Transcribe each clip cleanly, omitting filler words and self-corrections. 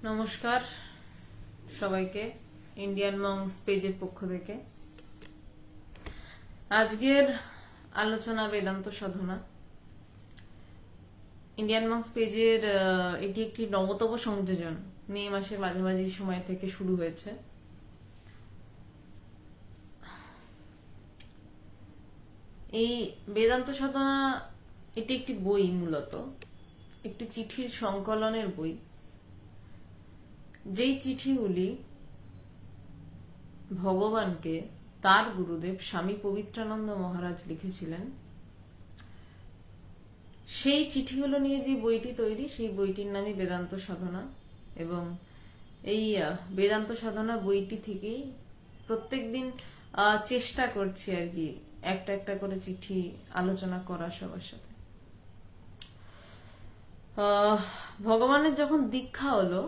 নমস্কার সবাইকে Indian monks পেজের পক্ষ থেকে। আজকের আলোচনা বেদান্ত সাধনা। ইন্ডিয়ান মংস পেজের এটি একটি নবতম সংযোজন, মে মাসের মাঝামাঝি সময় থেকে শুরু হয়েছে। এই বেদান্ত সাধনা এটি একটি বই, মূলত একটি চিঠির সংকলনের বই, যেই চিঠিগুলি ভগবানকে তার গুরুদেব স্বামী পবিত্রানন্দ মহারাজ লিখেছিলেন। সেই চিঠিগুলো নিয়ে যে বইটি তৈরি, সেই বইটির নামই বেদান্ত সাধনা। এবং এই বেদান্ত সাধনা বইটি থেকেই প্রত্যেকদিন চেষ্টা করছি আর কি একটা একটা করে চিঠি আলোচনা করা সবার সাথে। ভগবানের যখন দীক্ষা হলো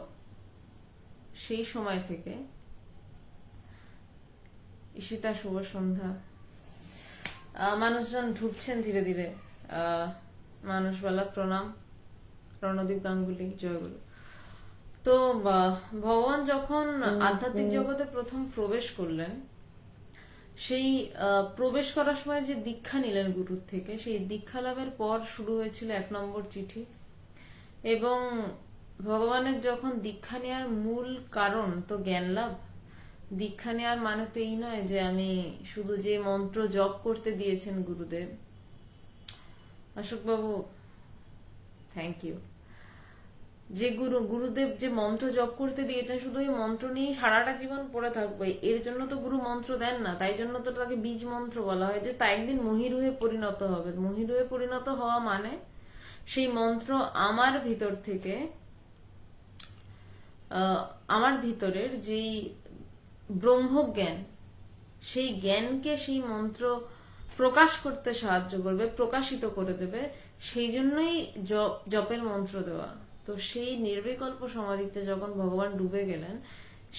সেই সময় থেকে, ঈশিতা শুভ সন্ধ্যা, মানুষজন ঢুকছেন ধীরে ধীরে। মানুষবালা প্রণাম, রণদীপ গাঙ্গুলি জয়গুরু। তো ভগবান যখন আধ্যাত্মিক জগতে প্রথম প্রবেশ করলেন, সেই প্রবেশ করার সময় যে দীক্ষা নিলেন গুরুর থেকে, সেই দীক্ষা লাভের পর শুরু হয়েছিল 1 নম্বর চিঠি। এবং ভগবানের যখন দীক্ষা নেওয়ার মূল কারণ তো জ্ঞান লাভ। দীক্ষা নেওয়ার মানে তো এই নয় যে আমি শুধু যে মন্ত্র জপ করতে দিয়েছেন গুরুদেব, অশোক বাবু থ্যাংক ইউ, যে গুরুদেব যে মন্ত্র জপ করতে দিয়েছেন শুধু এই মন্ত্র নিয়ে সারাটা জীবন পড়ে থাকবে, এর জন্য তো গুরু মন্ত্র দেন না। তাই জন্য তো তাকে বীজ মন্ত্র বলা হয়, যে তা একদিন মহিরুহে পরিণত হবে। মহিরুহে পরিণত হওয়া মানে সেই মন্ত্র আমার ভিতর থেকে, আমার ভিতরের যেই ব্রহ্মজ্ঞান, সেই জ্ঞানকে সেই মন্ত্র প্রকাশ করতে সাহায্য করবে, প্রকাশিত করে দেবে। সেই জন্যই জপের মন্ত্র দেওয়া। তো সেই নির্বিকল্প সমাধিতে যখন ভগবান ডুবে গেলেন,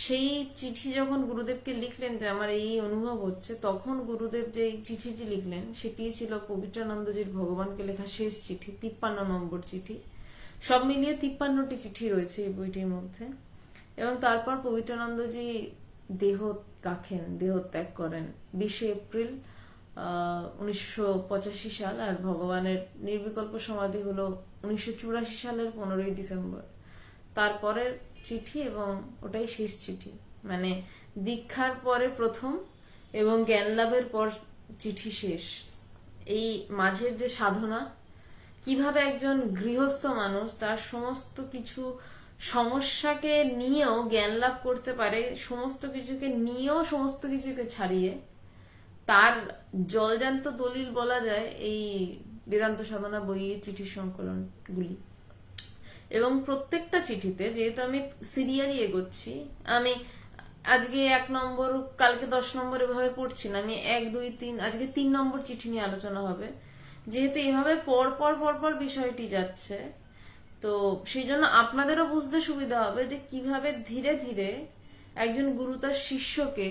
সেই চিঠি যখন গুরুদেবকে লিখলেন যে আমার এই অনুভব হচ্ছে, তখন গুরুদেব যে চিঠিটি লিখলেন সেটি ছিল পবিত্রানন্দজির ভগবানকে লেখা শেষ চিঠি, 53 নম্বর চিঠি। সব মিলিয়ে 53টি চিঠি রয়েছে এই বইটির মধ্যে। এবং তারপর পবিত্রানন্দজি দেহ রাখেন, দেহ ত্যাগ করেন 20 এপ্রিল 1985 সাল। আর ভগবানের নির্বিকল্প সমাধি হলো 1984 সালের 15ই ডিসেম্বর। তারপরের চিঠি, এবং ওটাই শেষ চিঠি। মানে দীক্ষার পরে প্রথম এবং জ্ঞান লাভের পর চিঠি শেষ। এই মাঝের যে সাধনা, কিভাবে একজন গৃহস্থ মানুষ তার সমস্ত কিছু সমস্যাকে নিয়েও জ্ঞান লাভ করতে পারে, সমস্ত কিছুকে নিয়েও সমস্ত কিছুকে ছাড়িয়ে, তার জলজান্ত দলিল বলা যায় এই বেদান্ত সাধনা বইয়ের চিঠির সংকলনগুলি। এবং প্রত্যেকটা চিঠিতে, যেহেতু আমি সিরিয়ালি এগোচ্ছি, আমি আজকে 1 নম্বর, কালকে 10 নম্বর এভাবে পড়ছি না, আমি 1, 2, 3, আজকে 3 নম্বর চিঠি নিয়ে আলোচনা হবে। যেহেতু এভাবে পরপর বিষয়টি যাচ্ছে, তো সেই জন্য আপনাদেরও বুঝতে সুবিধা হবে যে কিভাবে ধীরে ধীরে একজন গুরু তার শিষ্যকে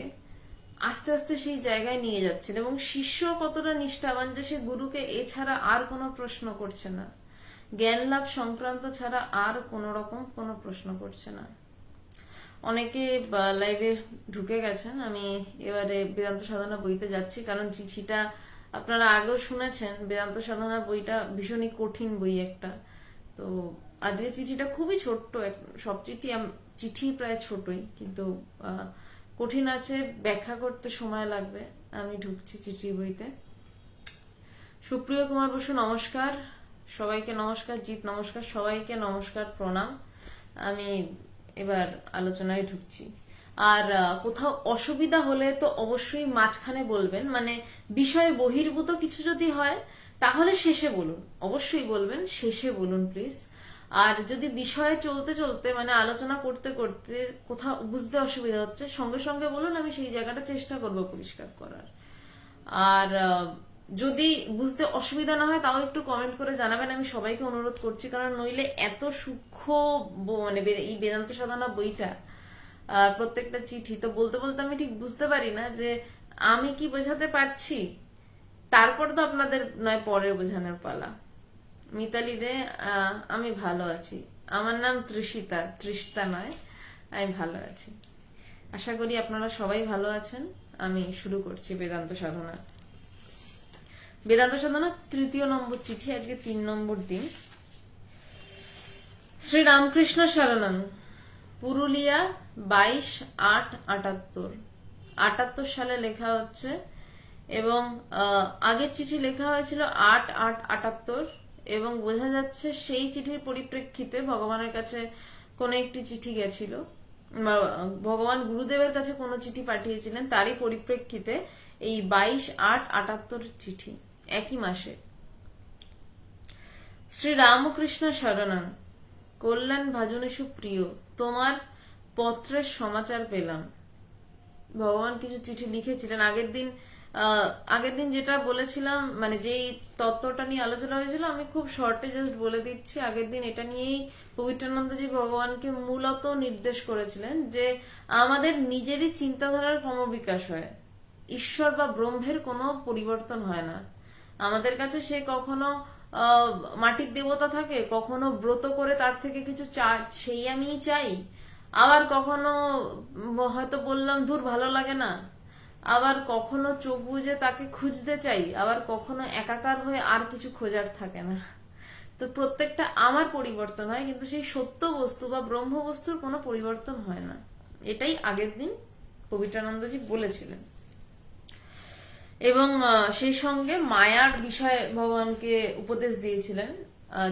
আস্তে আস্তে সেই জায়গায় নিয়ে যাচ্ছেন, এবং শিষ্য কতটা নিষ্ঠাবান যে সে গুরুকে এছাড়া আর কোনো প্রশ্ন করছে না, জ্ঞান লাভ সংক্রান্ত ছাড়া আর কোন রকম কোনো প্রশ্ন করছে না। অনেকে লাইভে ঢুকে গেছেন। আমি এবারে বেদান্ত সাধনা বইতে যাচ্ছি, কারণ চিঠিটা আপনারা আগেও শুনেছেন। বেদান্ত সাধনা বইটা ভীষণই কঠিন বই একটা। তো আজকে চিঠিটা খুবই ছোট্ট, সব চিঠি প্রায় ছোটই, কিন্তু কঠিন আছে, ব্যাখ্যা করতে সময় লাগবে। আমি ঢুকছি চিঠি বইতে। সুপ্রিয় কুমার বসু নমস্কার, সবাইকে নমস্কার। জিৎ নমস্কার, সবাইকে নমস্কার, প্রণাম। আমি এবার আলোচনায় ঢুকছি। আর কোথাও অসুবিধা হলে তো অবশ্যই মাঝখানে বলবেন, মানে বিষয় বহির্ভূত কিছু যদি হয় তাহলে শেষে বলুন, অবশ্যই বলবেন, শেষে বলুন প্লিজ। আর যদি বিষয়ে চলতে চলতে, মানে আলোচনা করতে করতে কোথাও বুঝতে অসুবিধা হচ্ছে, সঙ্গে সঙ্গে বলুন, আমি সেই জায়গাটা চেষ্টা করব পরিষ্কার করার। আর যদি বুঝতে অসুবিধা না হয় তাও একটু কমেন্ট করে জানাবেন, আমি সবাইকে অনুরোধ করছি। কারণ নইলে এত সূক্ষ্ম, মানে এই বেদান্ত সাধনা বইটা আর প্রত্যেকটা চিঠি তো বলতে বলতে আমি ঠিক বুঝতে পারি না যে আমি কি বোঝাতে পারছি। তারপর তো আপনাদের নয় পরের বোঝানোর পালা। মিতালি দে, আমি ভালো আছি। আমার নাম তৃষিতা, তৃষ্তা নয়। আমি ভালো আছি, আশা করি আপনারা সবাই ভালো আছেন। আমি শুরু করছি বেদান্ত সাধনা। বেদান্ত সাধনা 3য় নম্বর চিঠি, আজকে 3 নম্বর দিন। শ্রী রামকৃষ্ণ শরণং, পুরুলিয়া 22/8/78 সালে লেখা হচ্ছে, এবং আগের চিঠি লেখা হয়েছিল 8/8/78, এবং বোঝা যাচ্ছে সেই চিঠির পরিপ্রেক্ষিতে ভগবানের কাছে কোনো একটি চিঠি গেছিল, ভগবান গুরুদেবের কাছে কোনো চিঠি পাঠিয়েছিলেন, তারই পরিপ্রেক্ষিতে এই 22/8/78 চিঠি, একই মাসে। শ্রী রামকৃষ্ণ শরণং, কল্যাণ ভাজনেশু প্রিয়, তোমার পত্রের সমাচার পেলাম। ভগবান কিছু চিঠি লিখেছিলেন আগের দিন যেটা বলেছিলাম, মানে যেই তত্ত্বটা নিয়ে আলোচনা হয়েছিল, আমি খুব শর্টে জাস্ট বলে দিচ্ছি। আগের দিন এটা নিয়েই পবিত্রানন্দজি ভগবানকে মূলত নির্দেশ করেছিলেন যে আমাদের নিজেরই চিন্তাধারার ক্রমবিকাশ হয়, ঈশ্বর বা ব্রহ্মের কোনো পরিবর্তন হয় না। আমাদের কাছে সে কখনো মাটির দেবতা থাকে, কখনো ব্রত করে তার থেকে কিছু সেই আমি চাই, আবার কখনো হয়তো বললাম দূর ভালো লাগে না, আবার কখনো চোখ বুজে তাকে খুঁজতে চাই, আবার কখনো একাকার হয়ে আর কিছু খোঁজার থাকে না। তো প্রত্যেকটা আমার পরিবর্তন হয়, কিন্তু সেই সত্য বস্তু বা ব্রহ্ম বস্তুর কোনো পরিবর্তন হয় না। এটাই আগের দিন পবিত্রানন্দজি বলেছিলেন। এবং সেই সঙ্গে মায়ার বিষয়ে ভগবানকে উপদেশ দিয়েছিলেন।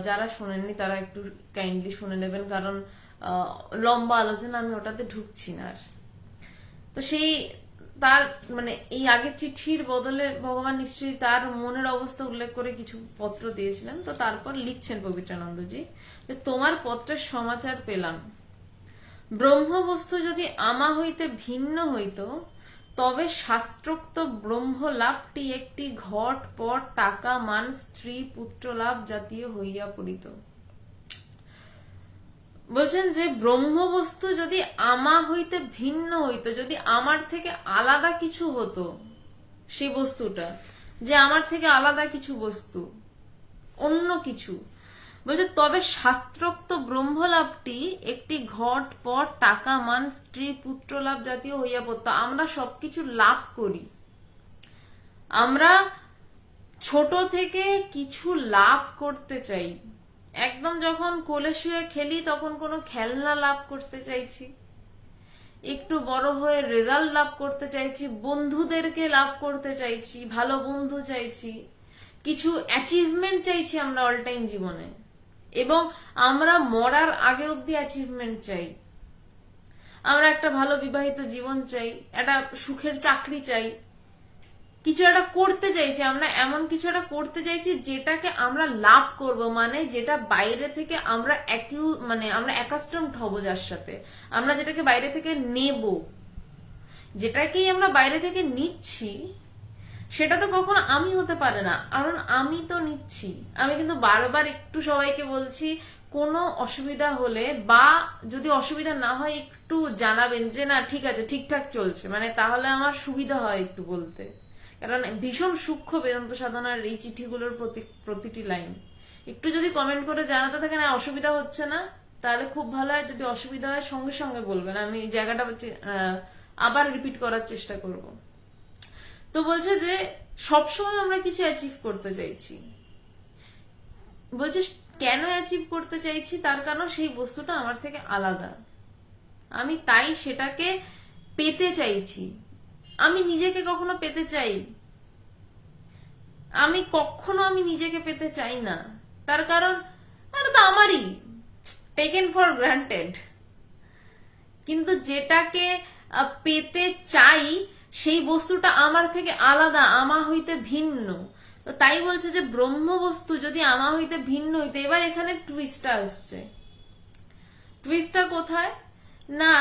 যারা শোনেননি তারা একটু কাইন্ডলি শুনে নেবেন, কারণ লম্বা আলোচনা, আমি ওটাতে ঢুকছি না আর। তো সেই তার মানে এই আগের চিঠির বদলে ভগবান নিশ্চয়ই তার মনের অবস্থা উল্লেখ করে কিছু পত্র দিয়েছিলেন। তো তারপর লিখছেন পবিত্রানন্দজি যে তোমার পত্রের সমাচার পেলাম, ব্রহ্মবস্তু যদি আমা হইতে ভিন্ন হইত, তবে শাস্ত্রোক্ত ব্রহ্ম লাভটি একটি ঘট পট টাকা মান স্ত্রী পুত্র লাভ জাতীয় হইয়া পড়িত। বলছেন যে ব্রহ্মবস্তু যদি আমা হইতে ভিন্ন হইতো, যদি আমার থেকে আলাদা কিছু হতো, সেই বস্তুটা যে আমার থেকে আলাদা কিছু বস্তু, অন্য কিছু, বলছে তবে শাস্ত্রোক্ত ব্রহ্মলাভটি একটি ঘট পট টাকা মান স্ত্রী পুত্র লাভ জাতীয় হইয়া পড়তো। আমরা সবকিছু লাভ করি, আমরা ছোট থেকে কিছু লাভ করতে চাই। একদম যখন কোলে শুয়ে খেলি তখন কোনো খেলনা লাভ করতে চাইছি, একটু বড় হয়ে রেজাল্ট লাভ করতে চাইছি, বন্ধুদেরকে লাভ করতে চাইছি, ভালো বন্ধু চাইছি, কিছু অ্যাচিভমেন্ট চাইছি আমরা অল টাইম জীবনে, এবং আমরা মরার আগে অব্দি অ্যাচিভমেন্ট চাই। আমরা একটা ভালো বিবাহিত জীবন চাই, একটা সুখের চাকরি চাই, কিছু একটা করতে চাইছি, আমরা এমন কিছু একটা করতে চাইছি যেটাকে আমরা লাভ করব, মানে যেটা বাইরে থেকে আমরা আমরা অ্যাকাস্টমড হব, যার সাথে আমরা যেটাকে বাইরে থেকে নেব, যেটাকেই আমরা বাইরে থেকে নিচ্ছি, সেটা তো কখনো আমি হতে পারে না, কারণ আমি তো নিচ্ছি। আমি কিন্তু বারবার একটু সবাইকে বলছি, কোনো অসুবিধা হলে বা যদি অসুবিধা না হয় একটু জানাবেন যে না ঠিক আছে, ঠিকঠাক চলছে, মানে তাহলে আমার সুবিধা হয় একটু বলতে। কারণ ভীষণ সূক্ষ্ম বেদান্ত সাধনার এই চিঠিগুলোর প্রতিটি লাইন একটু যদি কমেন্ট করে জানাতে থাকেন অসুবিধা হচ্ছে না, তাহলে খুব ভালো হয়। যদি অসুবিধা হয় সঙ্গে সঙ্গে বলবেন, আমি জায়গাটা আবার রিপিট করার চেষ্টা করব। তো বলছে যে সবসময় আমরা কিছু অ্যাচিভ করতে চাইছি। বলছে কেন অ্যাচিভ করতে চাইছি, তার কারণ সেই বস্তুটা আমার থেকে আলাদা, আমি তাই সেটাকে পেতে চাইছি। আমি নিজেকে কখনো পেতে চাই? আমি নিজেকে পেতে চাই না, তার কারণ এটা তো আমারই, টেকেন ফর গ্রান্টেড। কিন্তু যেটাকে পেতে চাই সেই বস্তুটা আমার থেকে আলাদা, আমা হইতে ভিন্ন। তো তাই বলছে যে ব্রহ্ম বস্তু যদি আমা হইতে ভিন্ন হইতে, এবার এখানে টুইস্টটা আসছে। টুইস্টটা কোথায় না,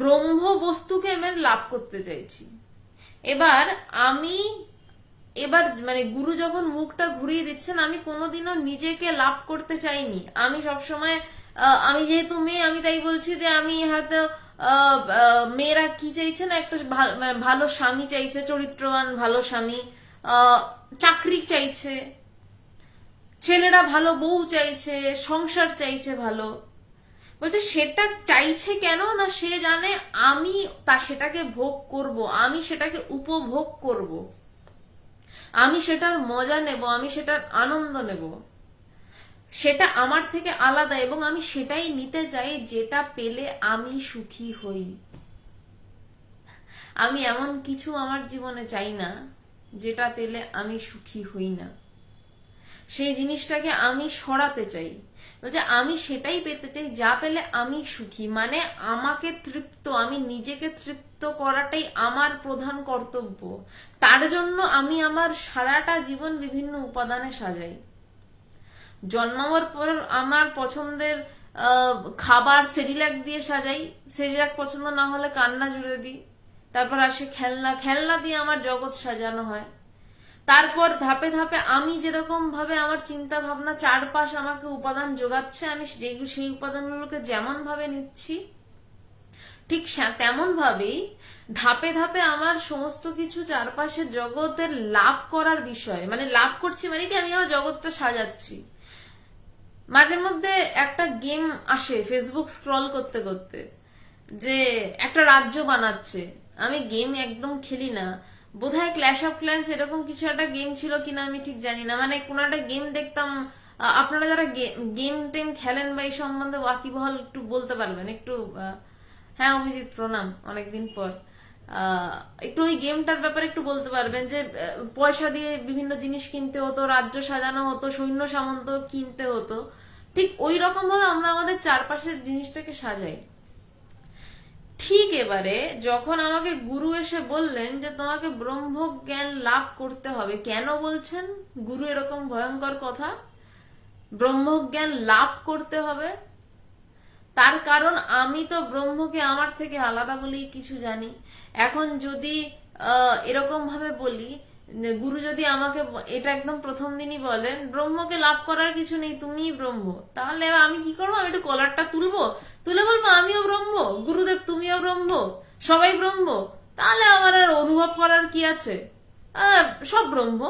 ব্রহ্ম বস্তুকে আমি লাভ করতে চাইছি। এবার মানে গুরু যখন মুখটা ঘুরিয়ে দিচ্ছেন, আমি কোনোদিনও নিজেকে লাভ করতে চাইনি। আমি সবসময় আমি যেহেতু মেয়ে, আমি তাই বলছি যে আমি হয়তো মেয়েরা কি চাইছে না, একটা ভালো স্বামী চাইছে, চরিত্রবান ভালো স্বামী, চাকরি চাইছে, ছেলেরা ভালো বউ চাইছে, সংসার চাইছে ভালো, বলছে সেটা চাইছে কেন না, সে জানে আমি সেটাকে ভোগ করব, আমি সেটাকে উপভোগ করব, আমি সেটার মজা নেব, আমি সেটার আনন্দ নেব, সেটা আমার থেকে আলাদা এবং আমি সেটাই নিতে চাই যেটা পেলে আমি সুখী হই। আমি এমন কিছু আমার জীবনে চাই না যেটা পেলে আমি সুখী হই না, সেই জিনিসটাকে আমি সরাতে চাই। বলছে আমি সেটাই পেতে চাই যা পেলে আমি সুখী, মানে আমাকে তৃপ্ত, আমি নিজেকে তৃপ্ত করাটাই আমার প্রধান কর্তব্য। তার জন্য আমি আমার সারাটা জীবন বিভিন্ন উপাদানে সাজাই। জন্মাবার পর আমার পছন্দের খাবার সেরিল্যাক দিয়ে সাজাই, সেরিল্যাক পছন্দ না হলে কান্না জুড়ে দিই। তারপর আসে খেলনা, খেলনা দিয়ে আমার জগৎ সাজানো হয়। তারপর ধাপে ধাপে আমি যেরকম ভাবে আমার চিন্তা ভাবনা চারপাশ আমাকে উপাদান যোগাচ্ছে, আমি সেই উপাদানগুলোকে যেমন ভাবে নিচ্ছি, ঠিক তেমন ভাবেই ধাপে ধাপে আমার সমস্ত কিছু চারপাশের জগতের লাভ করার বিষয়, মানে লাভ করছি মানে কি আমি আমার জগৎটা সাজাচ্ছি। মাঝে মধ্যে একটা গেম আসে ফেসবুক স্ক্রল করতে করতে, যে একটা রাজ্য বানাচ্ছে। আমি গেম একদম খেলি না, বোধহয় ক্ল্যাশ অফ ক্ল্যান্স এরকম কিছু একটা গেম ছিল কিনা আমি ঠিক জানি না, মানে কোন একটা গেম দেখতাম। আপনারা যারা গেম টেম খেলেন বা এই সম্বন্ধে ওয়াকিবহাল একটু বলতে পারবেন একটু। হ্যাঁ অভিজিৎ প্রণাম, অনেকদিন পর। একটু ওই গেমটার ব্যাপারে একটু বলতে পারবেন যে পয়সা দিয়ে বিভিন্ন জিনিস কিনতে হতো, রাজ্য সাজানো হতো, সৈন্য সামন্ত কিনতে হতো, ঠিক ওই রকম ভাবে আমরা আমাদের চারপাশের জিনিসটাকে সাজাই। ঠিক এবারে যখন আমাকে গুরু এসে বললেন যে তোমাকে ব্রহ্মজ্ঞান লাভ করতে হবে, কেন বলছেন গুরু এরকম ভয়ঙ্কর কথা, ব্রহ্মজ্ঞান লাভ করতে হবে? তার কারণ আমি তো ব্রহ্মকে আমার থেকে আলাদা বলেই কিছু জানি। এখন যদি এরকম ভাবে বলি, গুরু যদি আমাকে এটা একদম প্রথম দিনই বলেন ব্রহ্মকে লাভ করার কিছু নেই, তুমিই ব্রহ্ম, তাহলে আমি কি করবো? আমি একটু কলারটা তুলবো, তুলে বলবো আমিও ব্রহ্ম, গুরুদেব তুমিও ব্রহ্ম, সবাই ব্রহ্ম, তাহলে আমার আর অনুভব করার কি আছে? সব ব্রহ্ম।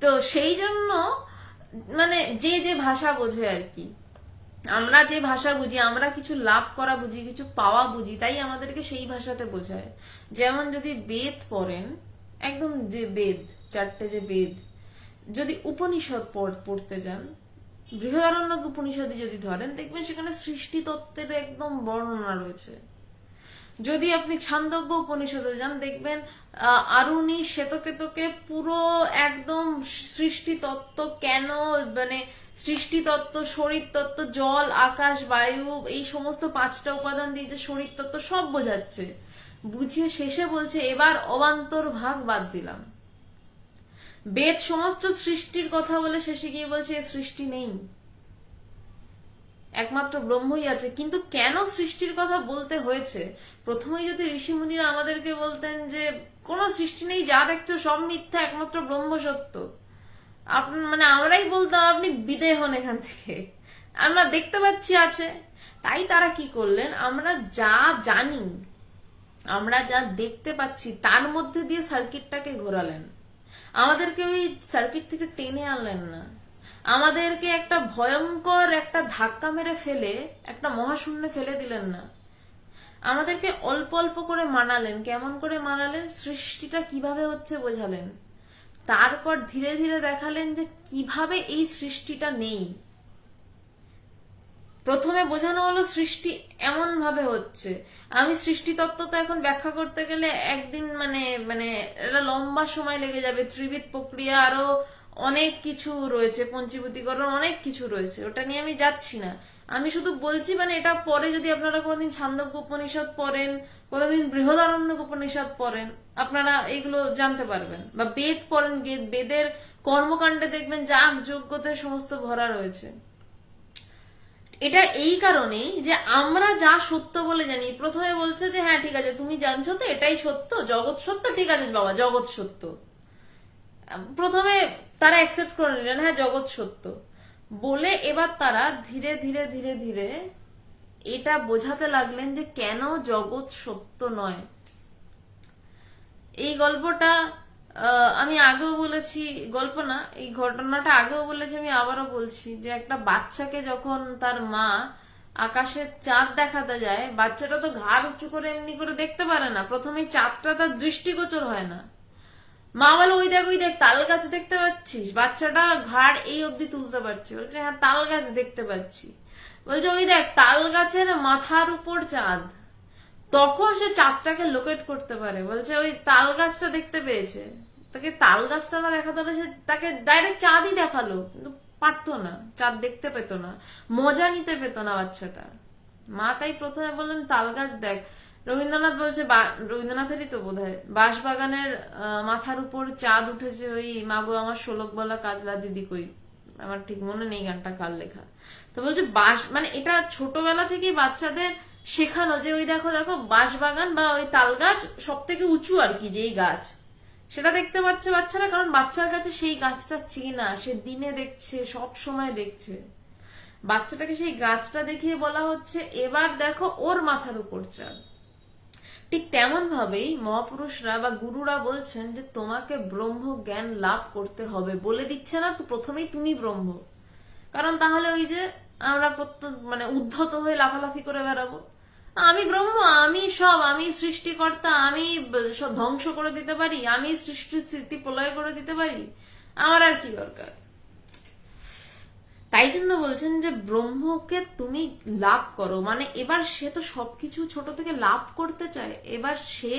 তো সেই জন্য মানে যে যে ভাষা বোঝে আর কি, আমরা যে ভাষা বুঝি, আমরা কিছু লাভ করা বুঝি, কিছু পাওয়া বুঝি, তাই আমাদেরকে সেই ভাষাতে বোঝায়। যেমন যদি বেদ পড়েন, একদম যে বেদ, চারটে যে বেদ, যদি উপনিষদ পড়তে যান, বৃহদারণ্যক উপনিষদে যদি ধরেন, দেখবেন সেখানে সৃষ্টি তত্ত্বের একদম বর্ণনা রয়েছে। যদি আপনি ছান্দোগ্য উপনিষদে যান, দেখবেন আরুণী শ্বেতকেতকে পুরো একদম সৃষ্টি তত্ত্ব, কেন মানে সৃষ্টি তত্ত্ব, শরীর তত্ত্ব, জল আকাশ বায়ু, এই সমস্ত পাঁচটা উপাদান দিয়ে যে শরীর তত্ত্ব সব বোঝাচ্ছে, বুঝিয়ে শেষে বলছে এবার অবান্তর ভাগ বাদ দিলাম। বেদ সমস্ত সৃষ্টির কথা বলে শেষে গিয়ে বলছে এ সৃষ্টি নেই, একমাত্র ব্রহ্মই আছে। কিন্তু কেন সৃষ্টির কথা বলতে হয়েছে? প্রথমেই যদি ঋষিমুনিরা আমাদেরকে বলতেন যে কোনো সৃষ্টি নেই, যা দেখছো সব মিথ্যা, একমাত্র ব্রহ্ম সত্য, মানে আমরাই বলতাম আপনি বিদেয় হন এখান থেকে, আমরা দেখতে পাচ্ছি আছে। তাই তারা কি করলেন, আমরা যা জানি, আমরা যা দেখতে পাচ্ছি তার মধ্যে দিয়ে সার্কিটটাকে ঘোরালেন, আমাদেরকে ওই সার্কিট থেকে টেনে আনলেন না, আমাদেরকে একটা ভয়ঙ্কর একটা ধাক্কা মেরে ফেলে একটা মহাশূন্যে ফেলে দিলেন না, আমাদেরকে অল্প অল্প করে মানালেন। কেমন করে মানালেন? সৃষ্টিটা কিভাবে হচ্ছে বোঝালেন, তারপর ধীরে ধীরে দেখালেন যে কিভাবে এই সৃষ্টিটা নেই। প্রথমে বোঝানো হলো সৃষ্টি এমন ভাবে হচ্ছে, আমি সৃষ্টি তত্ত্ব তো এখন ব্যাখ্যা করতে গেলে একদিন মানে মানে এটা লম্বা সময় লেগে যাবে, ত্রিবিধ প্রক্রিয়া, আরো অনেক কিছু রয়েছে, পঞ্চীভূতিকরণ অনেক কিছু রয়েছে, ওটা নিয়ে আমি যাচ্ছি না। আমি শুধু বলছি মানে এটা পরে যদি আপনারা কোনোদিন ছান্দোগ্য উপনিষদ পড়েন, কোনোদিন বৃহদারণ্যক উপনিষদ পড়েন, আপনারা এইগুলো জানতে পারবেন। বা বেদ পড়েন, বেদের কর্মকাণ্ডে দেখবেন যাগ যজ্ঞতে সমস্ত ভরা রয়েছে। এটা এই কারণেই যে আমরা যা সত্য বলে জানি, প্রথমে বলছে যে হ্যাঁ ঠিক আছে তুমি জানছো তো এটাই সত্য, জগৎ সত্য, ঠিক আছে বাবা জগৎ সত্য, প্রথমে তারা অ্যাকসেপ্ট করে নিলেন হ্যাঁ জগৎ সত্য বলে, এবার তারা ধীরে ধীরে ধীরে ধীরে এটা বোঝাতে লাগলেন যে কেন জগৎ সত্য নয়। এই গল্পটা আমি আগেও বলেছি, গল্প না, এই ঘটনাটা আগেও বলেছি, আমি আবারও বলছি, যে একটা বাচ্চাকে যখন তার মা আকাশের চাঁদ দেখাতে যায়, বাচ্চাটা তো ঘাড় উঁচু করে এমনি করে দেখতে পারে না, প্রথমে চাঁদটা তার দৃষ্টিগোচর হয় না। মা বলে, ওই দেখ তাল গাছ দেখতে পাচ্ছিস? বাচ্চাটা ঘাড় এই অবধি তুলতে পারছে, বলছে হ্যাঁ তাল গাছ দেখতে পাচ্ছি। বলছে ওই দেখ তাল গাছের মাথার উপর চাঁদ। তখন সে চাঁদটাকে লোকেট করতে পারে, বলছে ওই তাল গাছটা দেখতে পেয়েছে। তাকে তাল গাছটা না দেখাতে হলে সে তাকে ডাইরেক্ট চাঁদই দেখালো, কিন্তু পারতো না, চাঁদ দেখতে পেত না, মজা নিতে পেত না বাচ্চাটা। মা তাই প্রথমে বললেন তাল গাছ দেখ। রবীন্দ্রনাথ বলছে, রবীন্দ্রনাথেরই তো বোধহয়, বাঁশবাগানের মাথার উপর চাঁদ উঠেছে, ওই মাগো আমার শোলক বলা কাজলা দিদি কই, আমার ঠিক মনে নেই গানটা কার লেখা। তো বলছে মানে এটা ছোটবেলা থেকেই বাচ্চাদের শেখানো, যে ওই দেখো দেখো বাঁশবাগান বা ওই তাল গাছ সব থেকে উঁচু আর কি, যেই গাছ, সেটা দেখতে পাচ্ছে বাচ্চারা, কারণ বাচ্চার কাছে সেই গাছটা চেনা, সে দিনে দেখছে, সব সময় দেখছে। বাচ্চাটাকে সেই গাছটা দেখিয়ে বলা হচ্ছে এবার দেখো ওর মাথার উপর চাঁদ। ঠিক তেমন ভাবেই মহাপুরুষরা বা গুরুরা বলছেন যে তোমাকে ব্রহ্ম জ্ঞান লাভ করতে হবে, বলে দিচ্ছে না তো প্রথমেই তুমি ব্রহ্ম। কারণ তাহলে ওই যে আমরা মানে উদ্ধত হয়ে লাফালাফি করে বেড়াবো, আমি ব্রহ্ম, আমি সব, আমি সৃষ্টিকর্তা, আমি সব ধ্বংস করে দিতে পারি, আমি সৃষ্টির স্মৃতি প্রলয় করে দিতে পারি, আমার আর কি দরকার। তাই জন্য বলছেন যে ব্রহ্মকে তুমি লাভ করো, মানে এবার সে তো সবকিছু ছোট থেকে লাভ করতে চায়, এবার সে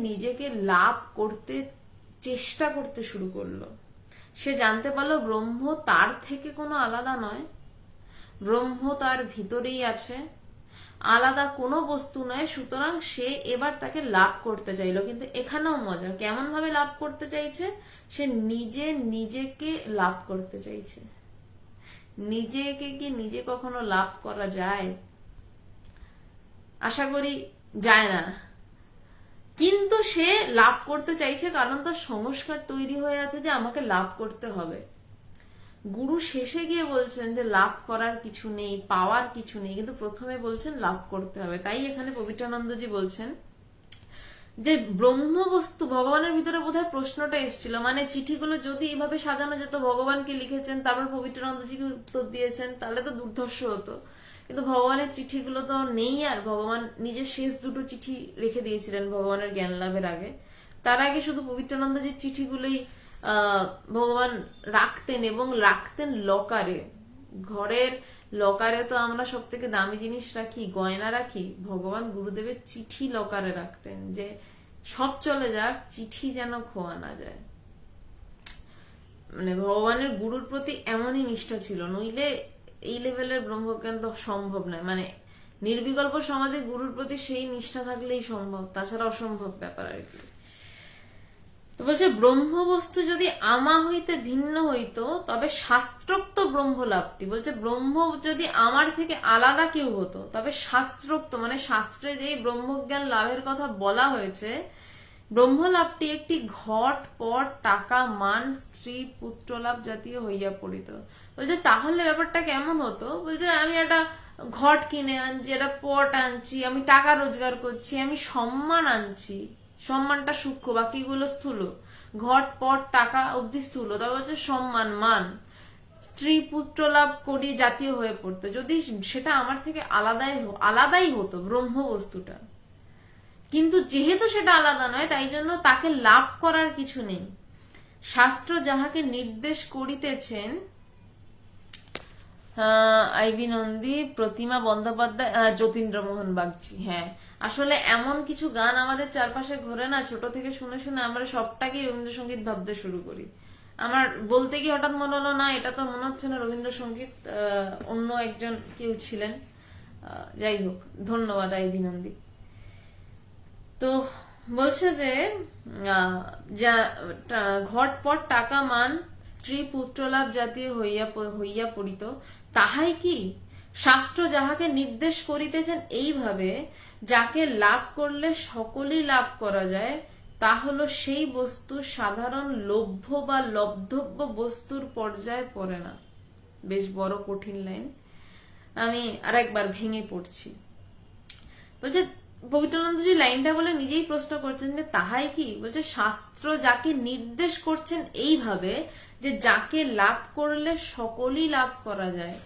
নিজেকে লাভ করতে চেষ্টা করতে শুরু করলো। সে জানতে পারলো ব্রহ্ম তার থেকে কোনো আলাদা নয়, ব্রহ্ম তার ভিতরেই আছে, আলাদা কোনো বস্তু নয়। সুতরাং সে এবার তাকে লাভ করতে চাইলো, কিন্তু এখানেও মজা, কেমন ভাবে লাভ করতে চাইছে? সে নিজেকে লাভ করতে চাইছে। নিজেকে কি নিজে কখনো লাভ করা যায়? আশা করি যায় না। কিন্তু সে লাভ করতে চাইছে, কারণ তার সংস্কার তৈরি হয়ে আছে যে আমাকে লাভ করতে হবে। গুরু শেষে গিয়ে বলছেন যে লাভ করার কিছু নেই, পাওয়ার কিছু নেই, কিন্তু প্রথমে বলছেন লাভ করতে হবে। তাই এখানে পবিত্রানন্দজি বলছেন যে ব্রহ্ম বস্তু, ভগবানের ভিতরে বোধহয় প্রশ্নটা এসেছিল, মানে চিঠিগুলো যদি এভাবে সাজানো যেত, ভগবানকে লিখেছেন তারপর পবিত্রানন্দজিকে উত্তর দিয়েছেন, তাহলে তো দুর্ধর্ষ হতো। কিন্তু ভগবানের চিঠিগুলো তো নেই, আর ভগবান নিজের শেষ দুটো চিঠি রেখে দিয়েছিলেন ভগবানের জ্ঞান লাভের আগে। তার আগে শুধু পবিত্রানন্দজির চিঠিগুলোই ভগবান রাখতেন, এবং রাখতেন লকারে। ঘরের লকারে তো আমরা সব থেকে দামি জিনিস রাখি, গয়না রাখি, ভগবান গুরুদেবের চিঠি লকারে রাখতেন, যে সব চলে যাক, চিঠি যেন খোয়া না যায়। মানে ভগবানের গুরুর প্রতি এমনই নিষ্ঠা ছিল, নইলে এই লেভেলের ব্রহ্মজ্ঞান তো সম্ভব নয়। মানে নির্বিকল্প সমাজে গুরুর প্রতি সেই নিষ্ঠা থাকলেই সম্ভব, তাছাড়া অসম্ভব ব্যাপার আর কি। তো বলছে ব্রহ্মবস্তু যদি আমা হইতে ভিন্ন হইতো তবে শাস্ত্রোক্ত ব্রহ্ম লাভটি, বলছে ব্রহ্ম যদি আমার থেকে আলাদা কেউ হতো তবে শাস্ত্রোক্ত, মানে শাস্ত্রে যেই ব্রহ্মজ্ঞান লাভের কথা বলা হয়েছে, ব্রহ্ম লাভটি একটি ঘট পট টাকা মান স্ত্রী পুত্র লাভ জাতীয় হইয়া পড়িত। বলছে তাহলে ব্যাপারটা কেমন হতো? বলছে আমি একটা ঘট কিনে আনছি, একটা পট আনছি, আমি টাকা রোজগার করছি, আমি সম্মান আনছি, সম্মানটা সূক্ষ্ম, বাকিগুলো স্থূল। ঘট পট টাকা অব্দি স্থূল, তা বলছে সম্মান মান স্ত্রী পুত্র লাভ করি জাতীয় হয়ে পড়তো, যদি সেটা আমার থেকে আলাদাই হতো ব্রহ্ম বস্তুটা। কিন্তু যেহেতু সেটা আলাদা নয়, তাই জন্য তাকে লাভ করার কিছু নেই। শাস্ত্র যাহাকে নির্দেশ করিতেছেন, আইবি নন্দী, প্রতিমা বন্দ্যোপাধ্যায়, যতীন্দ্রমোহন বাগচি। হ্যাঁ, আসলে এমন কিছু গান আমাদের চারপাশে ঘোরে না, ছোট থেকে শুনে শুনে আমরা সবটাকেই রবীন্দ্রসঙ্গীত ভাবতে শুরু করি। আমার বলতে গিয়ে হঠাৎ মনে হলো না, এটা তো মনে হচ্ছে না রবীন্দ্রসঙ্গীত, অন্য একজন কেউ ছিলেন। যাই হোক, ধন্যবাদ আইবি নন্দী। তো বলছে যে ঘটপট টাকা মান স্ত্রী পুত্রলাভ জাতীয় হইয়া পড়িত, তাহাই কি শাস্ত্র যাহাকে নির্দেশ করিতেছেন এইভাবে, যাকে লাভ করলে সকলই লাভ করা যায়, তা হলো সেই বস্তু সাধারণ লভ্য বা লব্ধব্য বস্তুর পর্যায়ে পড়ে না। বেশ বড় কঠিন লাইন, আমি আরেকবার ভেঙে পড়ছি। বলছে পবিত্রানন্দজি লাইনটা বলে নিজেই প্রশ্ন করছেন যে তাহাই কি, বলছে শাস্ত্র যাকে নির্দেশ করছেন এইভাবে যে যাকে লাভ করলে সকলই লাভ করা যায়।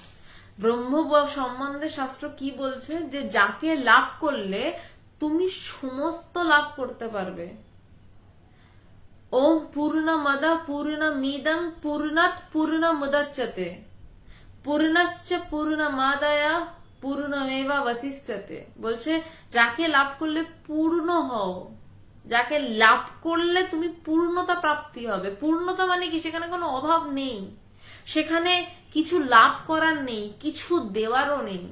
ব্রহ্ম সম্বন্ধে শাস্ত্র কি বলছে, যে যাকে লাভ করলে তুমি সমস্ত লাভ করতে পারবে। ওম পূর্ণমদ পূর্ণমিদং পূর্ণাৎ পূর্ণমুদচ্যতে পূর্ণশ্চ পূর্ণমাদায় পূর্ণমেবাবশিষ্যতে। বলছে যাকে লাভ করলে পূর্ণ হও, যাকে লাভ করলে তুমি পূর্ণতা প্রাপ্তি হবে। পূর্ণতা মানে কি, সেখানে কোনো অভাব নেই, সেখানে কিছু লাভ করার নেই, কিছু দেওয়ারও নেই।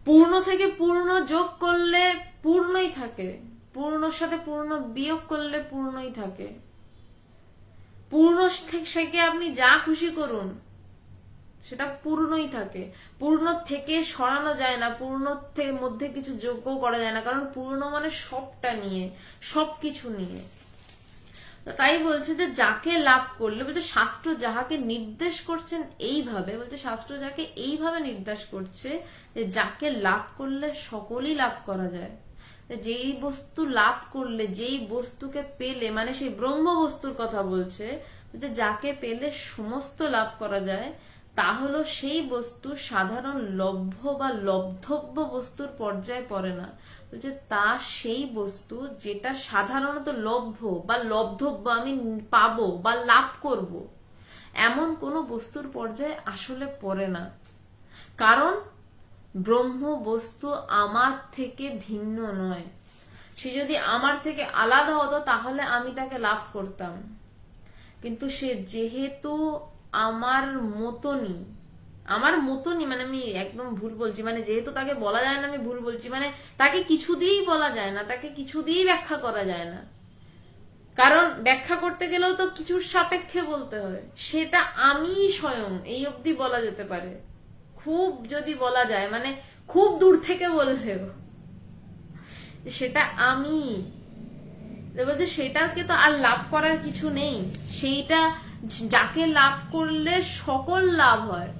পূর্ণ থেকে পূর্ণ যোগ করলে পূর্ণই থাকে, পূর্ণর সাথে পূর্ণ বিয়োগ করলে পূর্ণই থাকে। পূর্ণ থেকে আপনি যা খুশি করুন সেটা পূর্ণই থাকে। পূর্ণ থেকে সরানো যায় না, পূর্ণ মধ্যে কিছু যোগ্য করা যায় না, কারণ পূর্ণ মানে সবটা নিয়ে, সবকিছু নিয়ে। তাই বলছে যে যাকে লাভ করলে, বলছে শাস্ত্র যাহাকে নির্দেশ করছেন এইভাবে, বলছে শাস্ত্র যাকে এইভাবে নির্দেশ করছে যে যাকে লাভ করলে সকলই লাভ করা যায়। যেই বস্তু লাভ করলে, যেই বস্তুকে পেলে, মানে সেই ব্রহ্ম বস্তুর কথা বলছে, যে যাকে পেলে সমস্ত লাভ করা যায়, তা হলো সেই বস্তু সাধারণ লভ্য বা লব্ধব্য বস্তুর পর্যায়ে পড়ে না। বলছে তা সেই বস্তু যেটা সাধারণত লভ্য বা লব্ধব্য, আমি পাবো বা লাভ করব, এমন কোনো বস্তুর পর্যায়ে আসলে পড়ে না। কারণ ব্রহ্ম বস্তু আমার থেকে ভিন্ন নয়। সে যদি আমার থেকে আলাদা হতো তাহলে আমি তাকে লাভ করতাম, কিন্তু সে যেহেতু আমার মতনই, আমার মতনই মানে আমি একদম ভুল বলছি, মানে যেহেতু তাকে বলা যায় না, আমি ভুল বলছি, মানে তাকে কিছু দিয়েই বলা যায় না, তাকে কিছু দিয়েই ব্যাখ্যা করা যায় না, কারণ ব্যাখ্যা করতে গেলেও তো কিছুর সাপেক্ষে বলতে হয়। সেটা আমি স্বয়ং, এই অবধি বলা যেতে পারে, খুব যদি বলা যায়, মানে খুব দূর থেকে বললেও সেটা আমি। বলছে সেটাকে তো আর লাভ করার কিছু নেই, সেইটা যাকে লাভ করলে সকল লাভ হয়,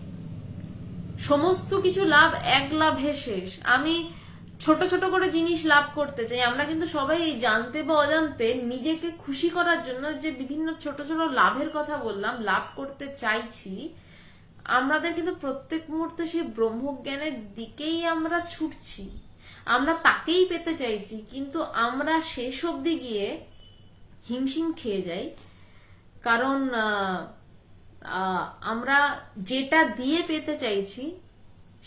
সমস্ত কিছু লাভ এক লাভে শেষ। আমি ছোট ছোট করে জিনিস লাভ করতে চাই, আমরা কিন্তু সবাই জানতে বা অজান্তে নিজেকে খুশি করার জন্য যে বিভিন্ন ছোট ছোট লাভের কথা বললাম, লাভ করতে চাইছি, আমাদের কিন্তু প্রত্যেক মুহূর্তে সেই ব্রহ্মজ্ঞানের দিকেই আমরা ছুটছি, আমরা তাকেই পেতে চাইছি, কিন্তু আমরা শেষ অবধি গিয়ে হিমশিম খেয়ে যাই। কারণ আমরা যেটা দিয়ে পেতে চাইছি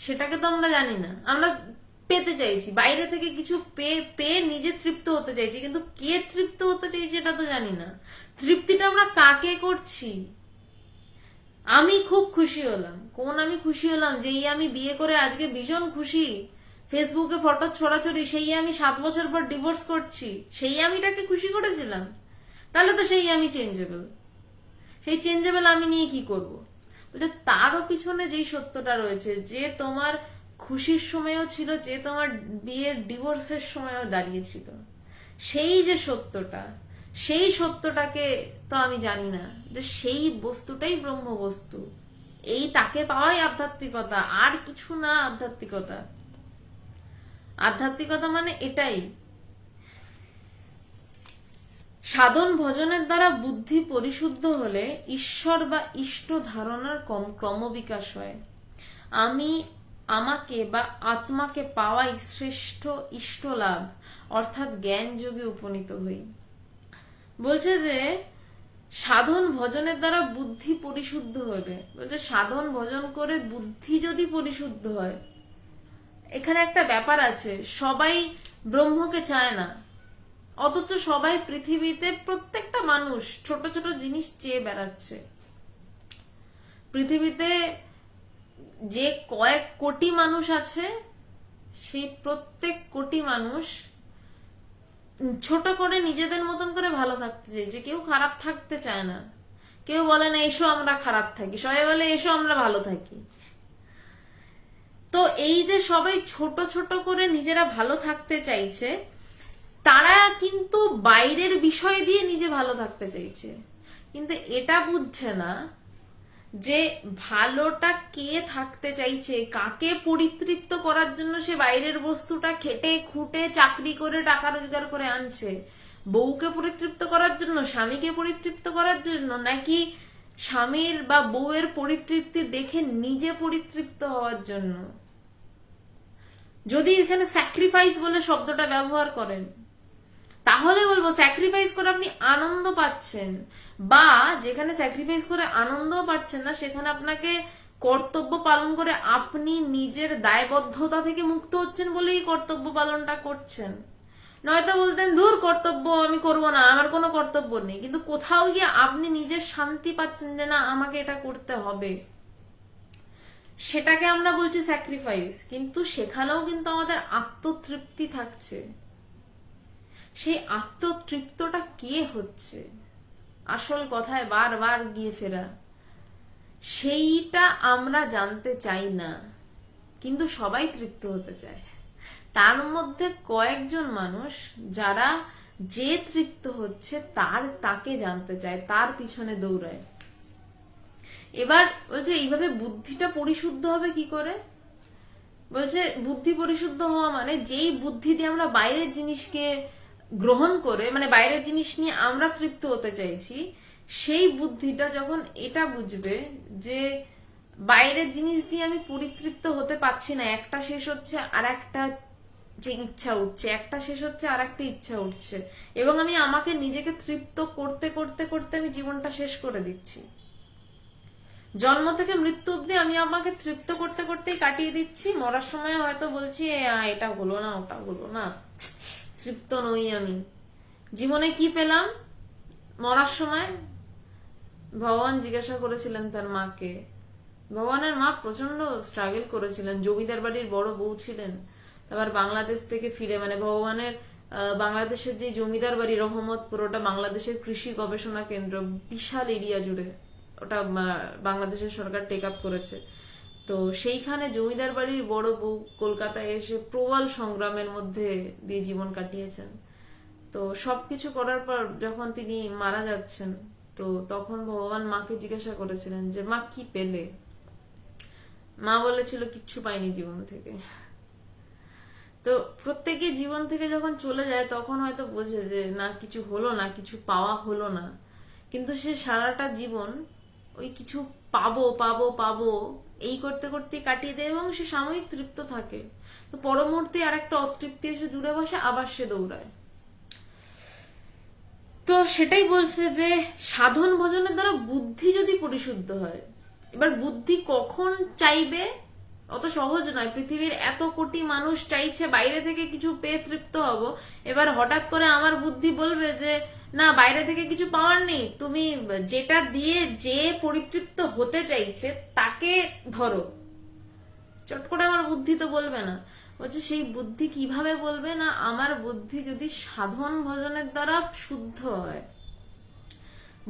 সেটাকে তো আমরা জানি না। আমরা পেতে চাইছি বাইরে থেকে কিছু, পেয়ে নিজে তৃপ্ত হতে চাইছি, কিন্তু কে তৃপ্ত হতে চাইছি এটা তো জানি না। তৃপ্তিটা আমরা কাকে করছি? আমি খুব খুশি হলাম, কোন আমি খুশি হলাম? যেই আমি বিয়ে করে আজকে ভীষণ খুশি, ফেসবুকে ফটো ছড়াছড়ি, সেই আমি 7 বছর পর ডিভোর্স করছি, সেই আমিটাকে খুশি করেছিলাম? তাহলে তো সেই আমি চেঞ্জেবল, সেই চেঞ্জেবল আমি নিয়ে কি করব? বলতে তারও পিছনে যেই সত্যটা রয়েছে, যে তোমার খুশির সময়ও ছিল, যে তোমার বিয়ের ডিভোর্সের সময়ও দাঁড়িয়েছিল, সেই যে সত্যটা, সেই সত্যটাকে তো আমি জানি না, যে সেই বস্তুটাই ব্রহ্ম বস্তু। এই তাকে পাওয়াই আধ্যাত্মিকতা, আর কিছু না। আধ্যাত্মিকতা, আধ্যাত্মিকতা মানে এটাই। সাধন ভজনের দ্বারা বুদ্ধি পরিশুদ্ধ হলে ঈশ্বর বা ইষ্ট ধারণার ক্রমবিকাশ হয়। আমি আমাকে বা আত্মাকে পাওয়াই শ্রেষ্ঠ ইষ্ট লাভ, অর্থাৎ জ্ঞান যোগে উপনীত হই। বলছে যে সাধন ভজনের দ্বারা বুদ্ধি পরিশুদ্ধ হলে, বলছে সাধন ভজন করে বুদ্ধি যদি পরিশুদ্ধ হয়, এখানে একটা ব্যাপার আছে, সবাই ব্রহ্মকে চায় না, অথচ সবাই পৃথিবীতে প্রত্যেকটা মানুষ ছোট ছোট জিনিস চেয়ে বেড়াচ্ছে। পৃথিবীতে যে কয়েক কোটি মানুষ আছে, সেই প্রত্যেক কোটি মানুষ ছোট করে নিজেদের মতন করে ভালো থাকতে চাইছে, কেউ খারাপ থাকতে চায় না। কেউ বলে না এসো আমরা খারাপ থাকি, সবাই বলে এসো আমরা ভালো থাকি। তো এই যে সবাই ছোট ছোট করে নিজেরা ভালো থাকতে চাইছে, তারা কিন্তু বাইরের বিষয় দিয়ে নিজে ভালো থাকতে চাইছে, কিন্তু এটা বুঝছে না যে ভালোটা কে থাকতে চাইছে, কাকে পরিতৃপ্ত করার জন্য সে বাইরের বস্তুটা খেটে খুঁটে চাকরি করে টাকা রোজগার করে আনছে। বউকে পরিতৃপ্ত করার জন্য, স্বামীকে পরিতৃপ্ত করার জন্য, নাকি স্বামীর বা বউয়ের পরিতৃপ্তি দেখে নিজে পরিতৃপ্ত হওয়ার জন্য? যদি এখানে স্যাক্রিফাইস বলে শব্দটা ব্যবহার করেন, তাহলে বলবো স্যাক্রিফাইস করে আপনি আনন্দ পাচ্ছেন, বা যেখানে স্যাক্রিফাইস করে আনন্দও পাচ্ছেন না সেখানে আপনাকে কর্তব্য পালন করে আপনি নিজের দায়বদ্ধতা থেকে মুক্ত হচ্ছেন বলেই কর্তব্য পালনটা করছেন। নয়তো বলতেন দূর কর্তব্য আমি করব না, আমার কোনো কর্তব্য নেই, কিন্তু কোথাও গিয়ে আপনি নিজের শান্তি পাচ্ছেন যে না আমাকে এটা করতে হবে, সেটাকে আমরা বলছি স্যাক্রিফাইস। কিন্তু সেখানেও কিন্তু আমাদের আত্মতৃপ্তি থাকছে। সেই আত্মতৃপ্তটা কে হচ্ছে, আসল কথায় বারবার গিয়ে ফেরা, সেইটা আমরা জানতে চাই না, কিন্তু সবাই তৃপ্ত হতে চায়। তার মধ্যে কয়েকজন মানুষ যারা যে তৃপ্ত হচ্ছে তাকে জানতে চায়, তার পিছনে দৌড়ায়। এবার বলছে এইভাবে বুদ্ধিটা পরিশুদ্ধ হবে কি করে? বলছে বুদ্ধি পরিশুদ্ধ হওয়া মানে যেই বুদ্ধি দিয়ে আমরা বাইরের জিনিসকে গ্রহণ করে, মানে বাইরের জিনিস নিয়ে আমরা তৃপ্ত হতে চাইছি, সেই বুদ্ধিটা যখন এটা বুঝবে যে বাইরের জিনিস দিয়ে আমি পরিতৃপ্ত হতে পারছি না, একটা শেষ হচ্ছে আর একটা যে ইচ্ছা উঠছে, একটা শেষ হচ্ছে আর একটা ইচ্ছা উঠছে, এবং আমি আমাকে নিজেকে তৃপ্ত করতে করতে করতে আমি জীবনটা শেষ করে দিচ্ছি। জন্ম থেকে মৃত্যু অব্দি আমি আমাকে তৃপ্ত করতে করতেই কাটিয়ে দিচ্ছি। মরার সময় হয়তো বলছি এটা হলো না, ওটা হলো না, তৃপ্ত নই আমি। জীবনে কি পেলাম? মরার সময় ভগবান জিজ্ঞাসা করেছিলেন তার মাকে, ভগবানের মা প্রচন্ড স্ট্রাগল করেছিলেন, জমিদার বাড়ির বড় বউ ছিলেন, আবার বাংলাদেশ থেকে ফিরে, মানে ভগবানের বাংলাদেশের যে জমিদার বাড়ি রহমতপুর, ওটা বাংলাদেশের কৃষি গবেষণা কেন্দ্র, বিশাল এরিয়া জুড়ে ওটা বাংলাদেশের সরকার টেক আপ করেছে। তো সেইখানে জমিদার বাড়ির বড় বউ কলকাতায় এসে প্রবল সংগ্রামের মধ্যে দিয়ে জীবন কাটিয়েছেন। তো সবকিছু করার পর যখন তিনি মারা যাচ্ছেন, তো তখন ভগবান মাকে জিজ্ঞাসা করেছিলেন যে মা কি পেলে? মা বলেছিল কিচ্ছু পাইনি জীবন থেকে। তো প্রত্যেকে জীবন থেকে যখন চলে যায় তখন হয়তো বোঝে যে না কিছু হলো না, কিছু পাওয়া হলো না, কিন্তু সে সারাটা জীবন ওই কিছু পাবো পাবো পাবো এই করতে করতে কাটিয়ে দেয়, এবং সে সাময়িক তৃপ্ত থাকে, তো পর মুহূর্তে আর একটা অতৃপ্তি এসে জুড়ে বসে, আবার সে দৌড়ায়। তো সেটাই বলছে যে সাধন ভজনের দ্বারা বুদ্ধি যদি পরিশুদ্ধ হয়, এবার বুদ্ধি কখন চাইবে অত সহজ নয়। পৃথিবীর এত কোটি মানুষ চাইছে বাইরে থেকে কিছু পেয়ে তৃপ্ত হব, এবার হঠাৎ করে আমার বুদ্ধি বলবে যে না বাইরে থেকে কিছু পাওয়ার নেই, তুমি যেটা দিয়ে যে পরিতৃপ্ত হতে চাইছে তাকে ধরো। চট করে আমার বুদ্ধি তো বলবে না। বলছে সেই বুদ্ধি কিভাবে বলবে না, আমার বুদ্ধি যদি সাধন ভজনের দ্বারা শুদ্ধ হয়।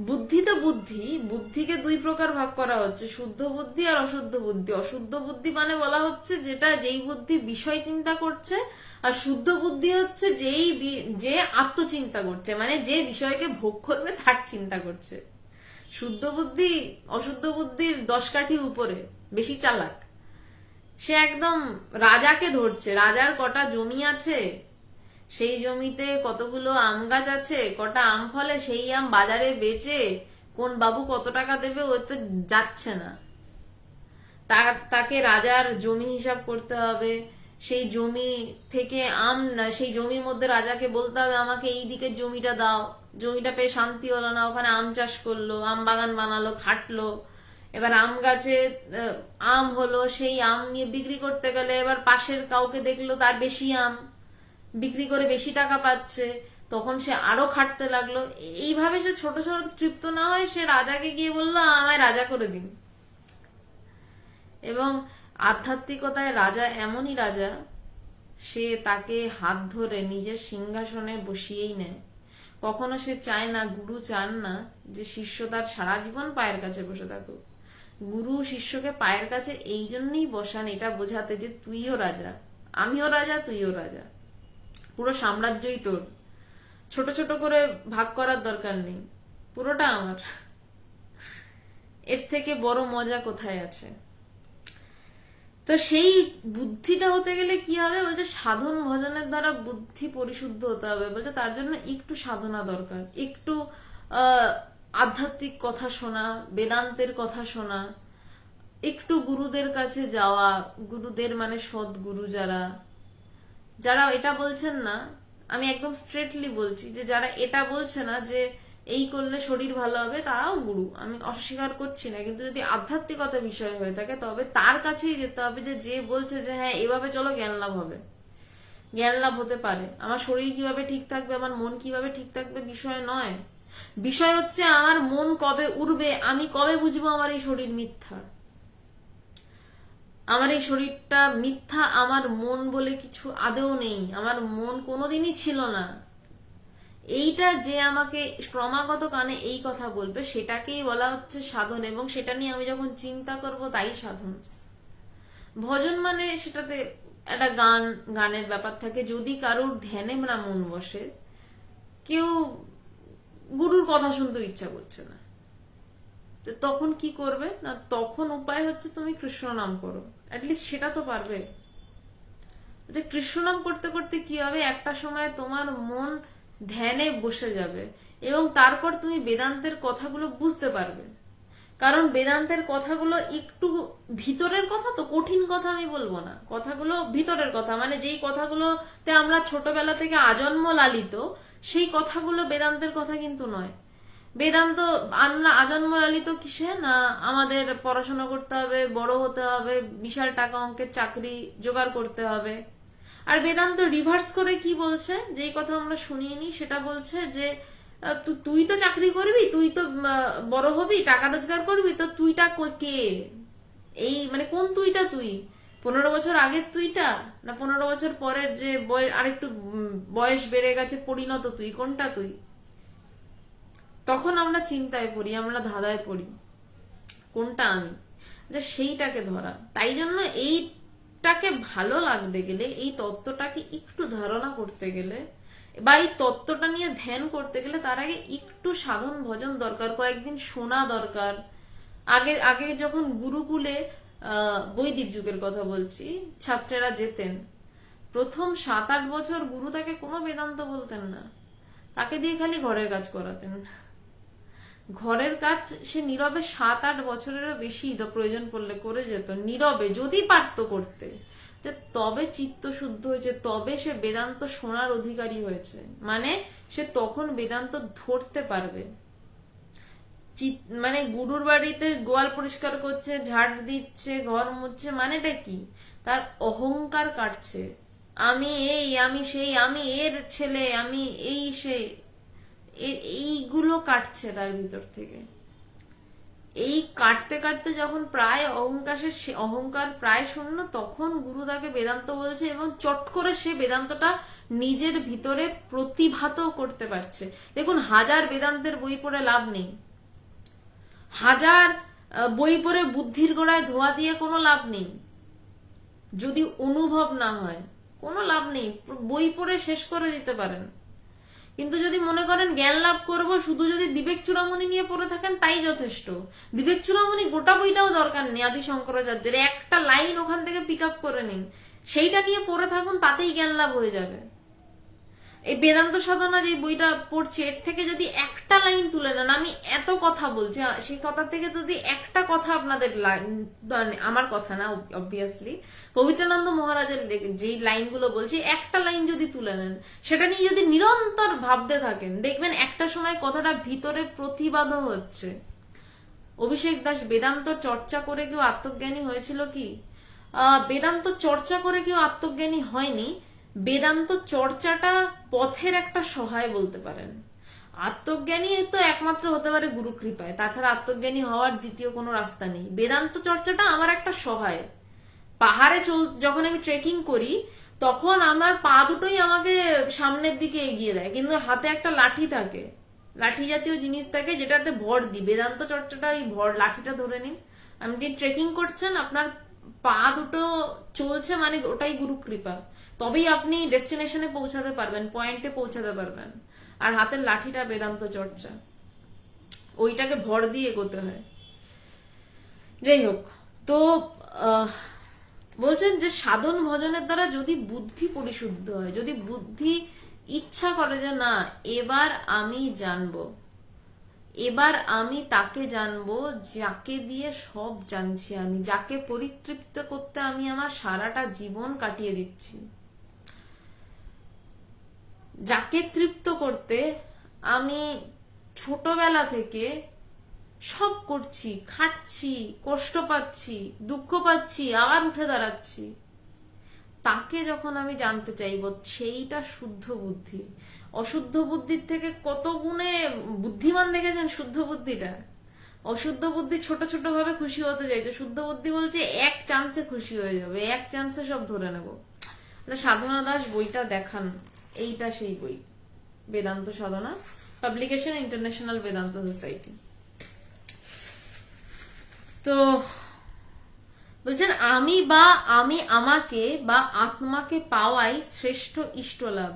বুদ্ধি তো বুদ্ধি, বুদ্ধিকে দুই প্রকার ভাগ করা হচ্ছে, শুদ্ধ বুদ্ধি আর অশুদ্ধ বুদ্ধি। অশুদ্ধ বুদ্ধি মানে বলা হচ্ছে যেই বুদ্ধি বিষয় চিন্তা করছে, আর শুদ্ধ বুদ্ধি হচ্ছে যে আত্মচিন্তা করছে, মানে যে বিষয়কে ভোগ করবে তার চিন্তা করছে। শুদ্ধ বুদ্ধি অশুদ্ধ বুদ্ধির 10 কাঠি উপরে, বেশি চালাক। সে একদম রাজাকে ধরছে, রাজার কটা জমি আছে, সেই জমিতে কতগুলো আম গাছ আছে, কটা আম ফলে, সেই আম বাজারে বেচে কোন বাবু কত টাকা দেবে ও তো যাচ্ছে না। তাকে রাজার জমি হিসাব করতে হবে, সেই জমি থেকে সেই জমির মধ্যে রাজাকে বলতে হবে আমাকে এই দিকের জমিটা দাও। জমিটা পেয়ে শান্তি হলো না, ওখানে আম চাষ করলো, আম বাগান বানালো, খাটলো, এবার আম গাছে আম হলো, সেই আম নিয়ে বিক্রি করতে গেলে এবার পাশের কাউকে দেখলো তার বেশি আম, বিক্রি করে বেশি টাকা পাচ্ছে, তখন সে আরো খাটতে লাগলো। এইভাবে সে ছোট ছোট তৃপ্ত না হয় সে রাজাকে গিয়ে বললো আমায় রাজা করে দিন। এবং আধ্যাত্মিকতায় রাজা এমনই রাজা, সে তাকে হাত ধরে নিজের সিংহাসনে বসিয়েই নেয়। কখনো সে চায় না, গুরু চান না যে শিষ্য তার সারা জীবন পায়ের কাছে বসে থাকুক। গুরু শিষ্যকে পায়ের কাছে এই জন্যই বসান, এটা বোঝাতে যে তুইও রাজা, আমিও রাজা, তুইও রাজা, পুরো সাম্রাজ্যই তোর, ছোট ছোট করে ভাগ করার দরকার নেই, পুরোটা আমার। এর থেকে বড় মজা কোথায় আছে? তো সেই বুদ্ধিটা হতে গেলে কি হবে বলছে, সাধন ভজনের দ্বারা বুদ্ধি পরিশুদ্ধ হতে হবে। বলছে তার জন্য একটু সাধনা দরকার, একটু আহ আধ্যাত্মিক কথা শোনা, বেদান্তের কথা শোনা, একটু গুরুদের কাছে যাওয়া। গুরুদের মানে সৎগুরু যারা, যারা এটা বলছেন না, আমি একদম স্ট্রেটলি বলছি যে যারা এটা বলছে না যে এই করলে শরীর ভালো হবে, তারাও গুরু, আমি অস্বীকার করছি না। কিন্তু যদি আধ্যাত্মিকতা বিষয় হয়ে থাকে তবে তার কাছেই যেতে হবে, যে যে বলছে যে হ্যাঁ এভাবে চলো জ্ঞান লাভ হবে। জ্ঞান লাভ হতে পারে, আমার শরীর কিভাবে ঠিক থাকবে, আমার মন কিভাবে ঠিক থাকবে বিষয় নয়। বিষয় হচ্ছে আমার মন কবে উড়বে, আমি কবে বুঝবো আমার এই শরীর মিথ্যা, আমার এই শরীরটা মিথ্যা, আমার মন বলে কিছু আদৌ নেই, আমার মন কোনোদিনই ছিল না। এইটা যে আমাকে ক্রমাগত কানে এই কথা বলবে, সেটাকেই বলা হচ্ছে সাধন। এবং সেটা নিয়ে আমি যখন চিন্তা করব তাই সাধন। ভজন মানে সেটাতে একটা গানের ব্যাপার থাকে। যদি কারোর ধ্যানে না মন বসে, কেউ গুরুর কথা শুনতে ইচ্ছা করছে না, তখন কি করবে না, তখন উপায় হচ্ছে তুমি কৃষ্ণ নাম করো। অ্যাটলিস্ট সেটা তো পারবে। যে কৃষ্ণ নাম করতে করতে কি হবে, একটা সময় তোমার মন ধ্যানে বসে যাবে এবং তারপর তুমি বেদান্তের কথাগুলো বুঝতে পারবে। কারণ বেদান্তের কথাগুলো একটু ভিতরের কথা, তো কঠিন কথা আমি বলবো না, কথাগুলো ভিতরের কথা, মানে যেই কথাগুলোতে আমরা ছোটবেলা থেকে আজন্ম লালিত, সেই কথাগুলো বেদান্তের কথা কিন্তু নয়। বেদান্ত আমরা আজন্ম লালিত কিসে না, আমাদের পড়াশোনা করতে হবে, বড় হতে হবে, বিশাল টাকা অঙ্কের চাকরি জোগাড় করতে হবে। আর বেদান্ত রিভার্স করে কি বলছে, যেই কথা আমরা শুনিনি, সেটা বলছে যে তুই তো চাকরি করবি, তুই তো বড় হবি, টাকা রোজগার করবি, তো তুইটা কে? এই মানে কোন তুইটা? তুই 15 বছর আগের তুইটা, না 15 বছর পরের যে আরেকটু বয়স বেড়ে গেছে পরিণত তুই, কোনটা তুই? তখন আমরা চিন্তায় পড়ি, আমরা ধাঁধায় পড়ি, কোনটা আমি, যে সেইটাকে ধরা। তাই জন্য এইটাকে ভালো লাগতে গেলে, এই তত্ত্বটাকে একটু ধারণা করতে গেলে বা এই তত্ত্বটা নিয়ে ধ্যান করতে গেলে, তার আগে একটু সাধন ভজন দরকার, কয়েকদিন শোনা দরকার। আগে আগে যখন গুরুকুলে বৈদিক যুগের কথা বলছি, ছাত্রেরা যেতেন, প্রথম 7-8 বছর গুরু তাকে কোনো বেদান্ত বলতেন না, তাকে দিয়ে খালি ঘরের কাজ করাতেন। ঘরের কাজ সে নীরবে 7-8 বছরেরও বেশি প্রয়োজন পড়লে করে যেত, নীরবে, যদি পারত করতে। তবে চিত্ত শুদ্ধ হয়েছে, তবে সে বেদান্ত শোনার অধিকারী হয়েছে, মানে সে তখন বেদান্ত ধরতে পারবে। মানে গুরুর বাড়িতে গোয়াল পরিষ্কার করছে, ঝাড় দিচ্ছে, ঘর মুছছে, মানেটা কি? তার অহংকার কাটছে, আমি এই, আমি সেই, আমি এর ছেলে, আমি এই সে, এইগুলো কাটছে তার ভিতর থেকে। এই কাটতে কাটতে যখন প্রায় অহংকার প্রায় শূন্য, তখন গুরু তাকে বেদান্ত বলছে এবং চট করে সে বেদান্তটা নিজের ভিতরে প্রতিভাত করতে পারছে। দেখুন, 1000 বেদান্তের বই পড়ে লাভ নেই, 1000 বই পড়ে বুদ্ধির গোড়ায় ধোয়া দিয়ে কোনো লাভ নেই, যদি অনুভব না হয় কোনো লাভ নেই। বই পড়ে শেষ করে দিতে পারেন, কিন্তু যদি মনে করেন জ্ঞান লাভ করব, শুধু যদি বিবেক চূড়ামণি নিয়ে পড়ে থাকেন তাই যথেষ্ট। বিবেক চূড়ামণি গোটা বইটাও দরকার নেই, আদি শঙ্করাচার্যের একটা লাইন ওখান থেকে পিক আপ করে নিন, সেইটা নিয়ে পড়ে থাকুন, তাতেই জ্ঞান লাভ হয়ে যাবে। এই বেদান্ত সাধনা যে বইটা পড়ছি, এর থেকে যদি একটা লাইন তুলে নেন, আমি এত কথা বলছি, সেই কথা থেকে যদি একটা কথা আপনাদের, আমার কথা না অবভিয়াসলি, পবিত্রানন্দ মহারাজের যেই লাইনগুলো বলছি, একটা লাইন যদি তুলে নেন, সেটা নিয়ে যদি নিরন্তর ভাবতে থাকেন, দেখবেন একটা সময় কথাটা ভিতরে প্রতিবাদ হচ্ছে। অভিষেক দাস বেদান্ত চর্চা করে কেউ আত্মজ্ঞানী হয়েছিল কি? বেদান্ত চর্চা করে কেউ আত্মজ্ঞানী হয়নি। বেদান্ত চর্চাটা পথের একটা সহায় বলতে পারেন। আত্মজ্ঞানী তো একমাত্র হতে পারে গুরু কৃপায়, তাছাড়া আত্মজ্ঞানী হওয়ার দ্বিতীয় কোনো রাস্তা নেই। বেদান্ত চর্চাটা আমার একটা সহায়। পাহাড়ে যখন আমি ট্রেকিং করি, তখন আমার পা দুটোই আমাকে সামনের দিকে এগিয়ে দেয়, কিন্তু হাতে একটা লাঠি থাকে, লাঠি জাতীয় জিনিস থাকে, যেটাতে ভর দিই। বেদান্ত চর্চাটা এই লাঠিটা ধরে নিন, আপনি ট্রেকিং করছেন, আপনার পা দুটো চলছে, মানে ওটাই গুরু কৃপা, তবেই আপনি ডেস্টিনেশনে পৌঁছাতে পারবেন, পয়েন্টে পৌঁছাতে পারবেন। আর হাতের লাঠিটা বেদান্ত চর্চা, ওইটাকে ভর দিয়ে এগোতে হয়। যাই হোক, তো বলছেন যে সাধন ভজনের দ্বারা যদি বুদ্ধি পরিশুদ্ধ হয়, যদি বুদ্ধি ইচ্ছা করে যে না এবার আমি জানবো, এবার আমি তাকে জানবো যাকে দিয়ে সব জানছি, আমি যাকে পরিতৃপ্ত করতে আমি আমার সারাটা জীবন কাটিয়ে দিচ্ছি, যাকে তৃপ্ত করতে আমি ছোটবেলা থেকে সব করছি, খাটছি, কষ্ট পাচ্ছি, দুঃখ পাচ্ছি, আবার উঠে দাঁড়াচ্ছি, তাকে যখন আমি জানতে চাইবো, সেইটা শুদ্ধ বুদ্ধি। অশুদ্ধ বুদ্ধির থেকে কত গুণে বুদ্ধিমান দেখেছেন শুদ্ধ বুদ্ধিটা। অশুদ্ধ বুদ্ধি ছোট ছোট ভাবে খুশি হতে চাইছে, শুদ্ধ বুদ্ধি বলছে এক চান্সে খুশি হয়ে যাবে, এক চান্সে সব ধরে নেব। সাধনা দাস বইটা দেখান, এইটা সেই বই, বেদান্ত সাধনা, পাবলিকেশন ইন্টারন্যাশনাল বেদান্ত সোসাইটি। তো বলছেন আমি আমাকে বা আত্মাকে পাওয়াই শ্রেষ্ঠ ইষ্টলাভ।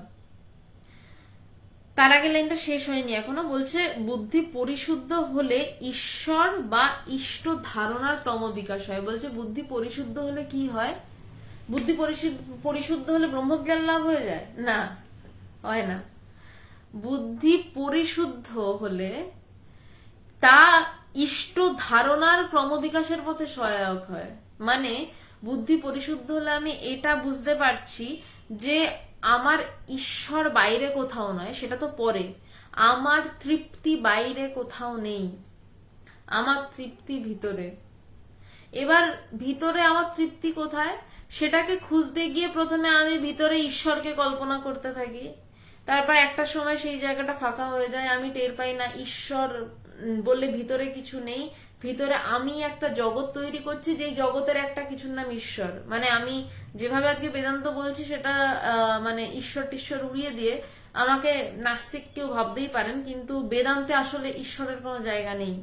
তার আগে লাইনটা শেষ হয়নি এখনো, বলছে বুদ্ধি পরিশুদ্ধ হলে ঈশ্বর বা ইষ্ট ধারণার ক্রমবিকাশ হয়। বলছে বুদ্ধি পরিশুদ্ধ হলে কি হয়? বুদ্ধি পরিশুদ্ধ হলে ব্রহ্মজ্ঞান লাভ হয়ে যায়? না, হয় না। বুদ্ধি পরিশুদ্ধ হলে তা ইষ্ট ধারণার ক্রমবিকাশের পথে সহায়ক হয়। মানে বুদ্ধি পরিশুদ্ধ হলে আমি এটা বুঝতে পারছি যে আমার ঈশ্বর বাইরে কোথাও নয়, সেটা তো পরে, আমার তৃপ্তি বাইরে কোথাও নেই, আমার তৃপ্তি ভিতরে। এবার ভিতরে আমার তৃপ্তি কোথায় সেটাকে খুঁজতে গিয়ে প্রথমে আমি ভিতরে ঈশ্বরকে কল্পনা করতে থাকি, তারপর একটা সময় সেই জায়গাটা ফাঁকা হয়ে যায়, আমি টের পাই না ঈশ্বর বললে ভিতরে কিছু নেই, ভিতরে আমি একটা জগৎ তৈরি করছি, যেই জগতের একটা কিছুর নাম ঈশ্বর। মানে আমি যেভাবে আজকে বেদান্ত বলছি সেটা মানে ঈশ্বর টিশ্বর উড়িয়ে দিয়ে আমাকে নাস্তিক কেউ ভাবতেই পারেন, কিন্তু বেদান্তে আসলে ঈশ্বরের কোনো জায়গা নেই।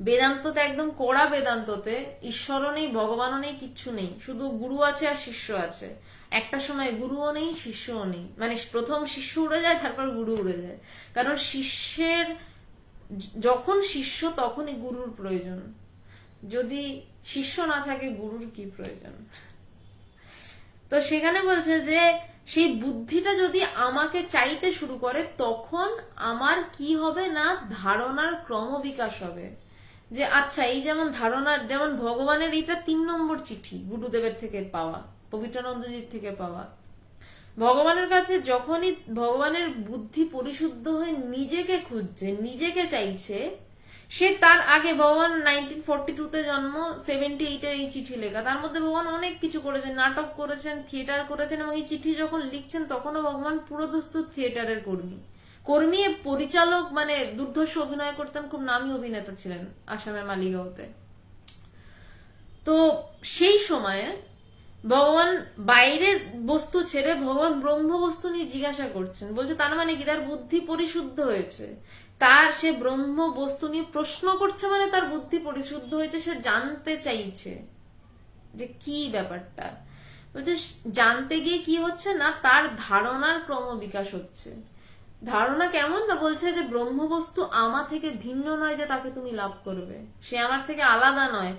বেদান্ততে একদম কড়া বেদান্ততে ঈশ্বরও নেই, ভগবানও নেই, কিচ্ছু নেই, শুধু গুরু আছে আর শিষ্য আছে। একটা সময় গুরুও নেই, শিষ্যও নেই, মানে প্রথম শিষ্য উড়ে যায়, তারপর গুরু উড়ে যায়। কারণ শিষ্যের যখন শিষ্য তখনই গুরুর প্রয়োজন, যদি শিষ্য না থাকে গুরুর কি প্রয়োজন? তো সেখানে বলছে যে সেই বুদ্ধিটা যদি আমাকে চাইতে শুরু করে তখন আমার কি হবে না, ধারণার ক্রমবিকাশ হবে। যে আচ্ছা এই যেমন ধারণার, যেমন ভগবানের এইটা 3 নম্বর চিঠি গুরুদেবের থেকে পাওয়া, পবিত্রানন্দজির থেকে পাওয়া। ভগবানের কাছে যখনই ভগবানের বুদ্ধি পরিশুদ্ধ হয়ে নিজেকে খুঁজছে, নিজেকে চাইছে, সে তার আগে ভগবান 1942-তে জন্ম, 78-এর এই চিঠি লেখা, তার মধ্যে ভগবান অনেক কিছু করেছেন, নাটক করেছেন, থিয়েটার করেছেন, এবং এই চিঠি যখন লিখছেন তখনও ভগবান পুরোদস্তুর থিয়েটারের কর্মী পরিচালক, মানে দুর্ধর্ষ অভিনয় করতেন, খুব নামী অভিনেতা ছিলেন আসামের মালিগাঁওতে। তো সেই সময়ে ভগবান বাইরের বস্তু ছেড়ে ভগবান ব্রহ্ম বস্তু নিয়ে জিজ্ঞাসা করছেন। বলছে তার মানে কি, তার বুদ্ধি পরিশুদ্ধ হয়েছে, তার সে ব্রহ্ম বস্তু নিয়ে প্রশ্ন করছে, মানে তার বুদ্ধি পরিশুদ্ধ হয়েছে, সে জানতে চাইছে যে কি ব্যাপারটা। বলছে জানতে গিয়ে কি হচ্ছে না, তার ধারণার ক্রম বিকাশ হচ্ছে। ধারণা কেমন না, বলছে যে ব্রহ্মবস্তু আমার থেকে ভিন্ন নয় যে তাকে তুমি লাভ করবে, সে আমার থেকে আলাদা নয়।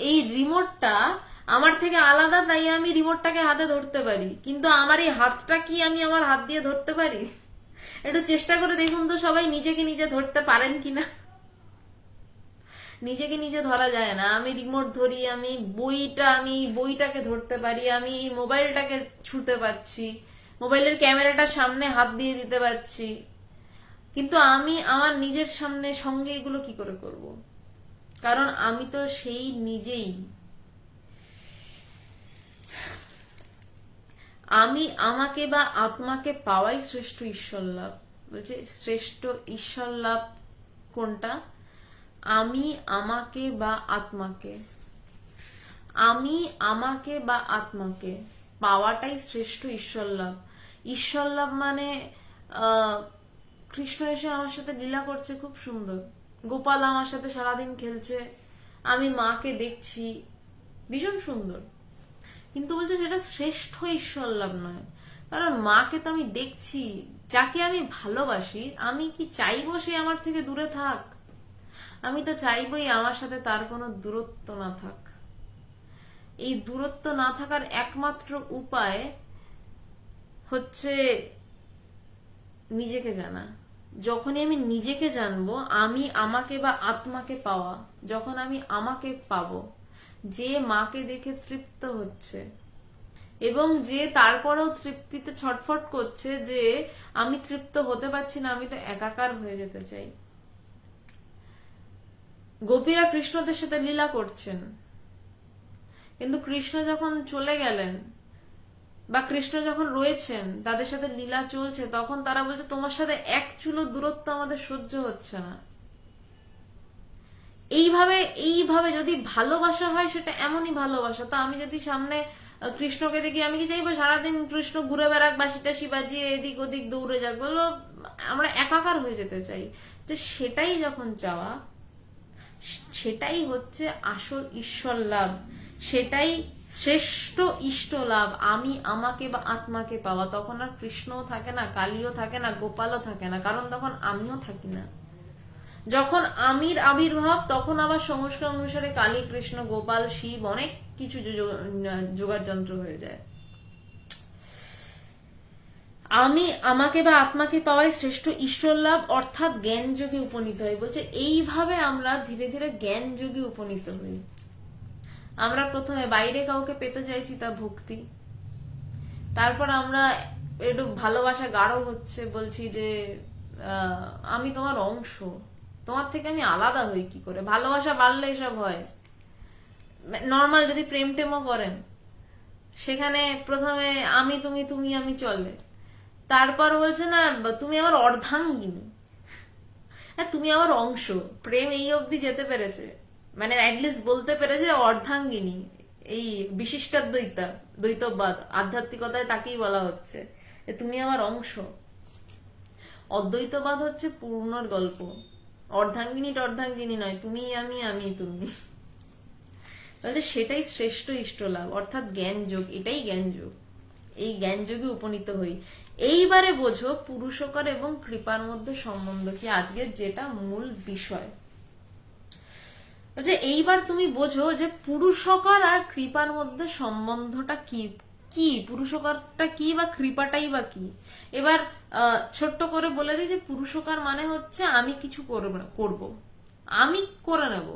এই রিমোটটা আমার থেকে আলাদা, তাই আমি রিমোটটাকে হাতে ধরতে পারি, কিন্তু আমার এই হাতটা কি আমি আমার হাত দিয়ে ধরতে পারি? একটু চেষ্টা করে দেখুন তো সবাই, নিজেকে নিজে ধরতে পারেন কিনা। নিজেকে নিজে ধরা যায় না। আমি রিমোট ধরি, আমি বইটাকে ধরতে পারি, আমি মোবাইলটাকে ছুতে পারছি, মোবাইলের ক্যামেরাটার সামনে হাত দিয়ে দিতে পারছি, কিন্তু আমি আমার নিজের সঙ্গে এগুলো কি করে করব? কারণ আমি তো সেই নিজেই। আমি আমাকে বা আত্মাকে পাওয়াই শ্রেষ্ঠ ঈশ্বর লাভ। বলছে শ্রেষ্ঠ ঈশ্বর লাভ কোনটা? আমি আমাকে বা আত্মাকে, আমি আমাকে বা আত্মাকে পাওয়াটাই শ্রেষ্ঠ ঈশ্বর লাভ। ঈশ্বর লাভ মানে কৃষ্ণ এসে আমার সাথে লীলা করছে, খুব সুন্দর, গোপাল আমার সাথে সারাদিন খেলছে, আমি মাকে দেখছি, ভীষণ সুন্দর, কিন্তু বলছে সেটা শ্রেষ্ঠ ঈশ্বর লাভ নয়। কারণ মাকে তো আমি দেখছি, যাকে আমি ভালোবাসি, আমি কি চাইবো সে আমার থেকে দূরে থাক? আমি তো চাইবই আমার সাথে তার কোনো দূরত্ব না থাক। এই দূরত্ব না থাকার একমাত্র উপায় হচ্ছে নিজেকে জানা। যখনই আমি নিজেকে জানবো, আমি আমাকে বা আত্মাকে পাওয়া, যখন আমি আমাকে পাবো, যে মাকে দেখে তৃপ্ত হচ্ছে এবং যে তারপরেও তৃপ্তিতে ছটফট করছে যে আমি তৃপ্ত হতে পারছি না, আমি তো একাকার হয়ে যেতে চাই। গোপীরা কৃষ্ণদের সাথে লীলা করছেন, কিন্তু কৃষ্ণ যখন চলে গেলেন বা কৃষ্ণ যখন রয়েছেন, তাদের সাথে লীলা চলছে, তখন তারা বলছে তোমার সাথে এক চুলো দূরত্ব আমাদের সহ্য হচ্ছে না। এইভাবে এইভাবে যদি ভালোবাসা হয়, সেটা এমনই ভালোবাসা। তো আমি যদি সামনে কৃষ্ণকে দেখি, আমি কি চাইবো সারাদিন কৃষ্ণ ঘুরে বেড়াক, বাঁশি টাশি বাজিয়ে এদিক ওদিক দৌড়ে যাক? বলবো আমরা একাকার হয়ে যেতে চাই। তো সেটাই যখন চাওয়া, সেটাই হচ্ছে আসল ঈশ্বর লাভ, সেটাই শ্রেষ্ঠ ইষ্ট লাভ, আমি আমাকে বা আত্মাকে পাওয়া। তখন আর কৃষ্ণও থাকে না, কালীও থাকে না, গোপালও থাকে না, কারণ তখন আমিও থাকি না। যখন আমির আবির্ভাব, তখন আবার সংস্কার অনুসারে কালী, কৃষ্ণ, গোপাল, শিব অনেক কিছু জোগাড় যন্ত্র হয়ে যায়। আমি আমাকে বা আত্মাকে পাওয়াই শ্রেষ্ঠ ঈশ্বর লাভ, অর্থাৎ জ্ঞান যোগে উপনীত হয়। বলছে এইভাবে আমরা ধীরে ধীরে জ্ঞান যোগে উপনীত হই। আমরা প্রথমে বাইরে কাউকে পেতে চাইছি, তা ভক্তি। তারপর আমরা একটু ভালোবাসা গাঢ় হচ্ছে, বলছি যে আমি তোমার অংশ, তোমার থেকে আমি আলাদা হই কি করে? ভালোবাসা বাড়লে এসব হয়। নর্মাল যদি প্রেম টেমও করেন, সেখানে প্রথমে আমি তুমি, তুমি আমি চলে, তারপর বলছে না তুমি আমার অর্ধাঙ্গিনী, হ্যাঁ তুমি আমার অংশ। প্রেম এই অবধি যেতে পেরেছে, মানে অ্যাটলিস্ট বলতে পেরেছে অর্ধাঙ্গিনী। এই বিশিষ্টাদ্বৈতা, দ্বৈতবাদ, আধ্যাত্মিকতায় তাকেই বলা হচ্ছে তুমি আমার অংশ। অদ্বৈতবাদ হচ্ছে পূর্ণর গল্প। অর্ধাঙ্গিনী টর্ধাঙ্গিনী নয়, তুমি আমি, আমি তুমি। তাহলে সেটাই শ্রেষ্ঠ ইষ্ট লাভ, অর্থাৎ জ্ঞান যোগ। এটাই জ্ঞান যোগ। এই জ্ঞান যোগে উপনীত হই। এইবারে বোঝো পুরুষকার এবং কৃপার মধ্যে সম্বন্ধ কি, আজকের যেটা মূল বিষয়। এইবার তুমি বোঝো যে পুরুষকার আর কৃপার মধ্যে সম্বন্ধটা কি, কি পুরুষকারটা কি বা কৃপাটাই বা কি। এবার ছোট্ট করে বলে দিই যে পুরুষকার মানে হচ্ছে আমি কিছু করব, আমি করে নেব,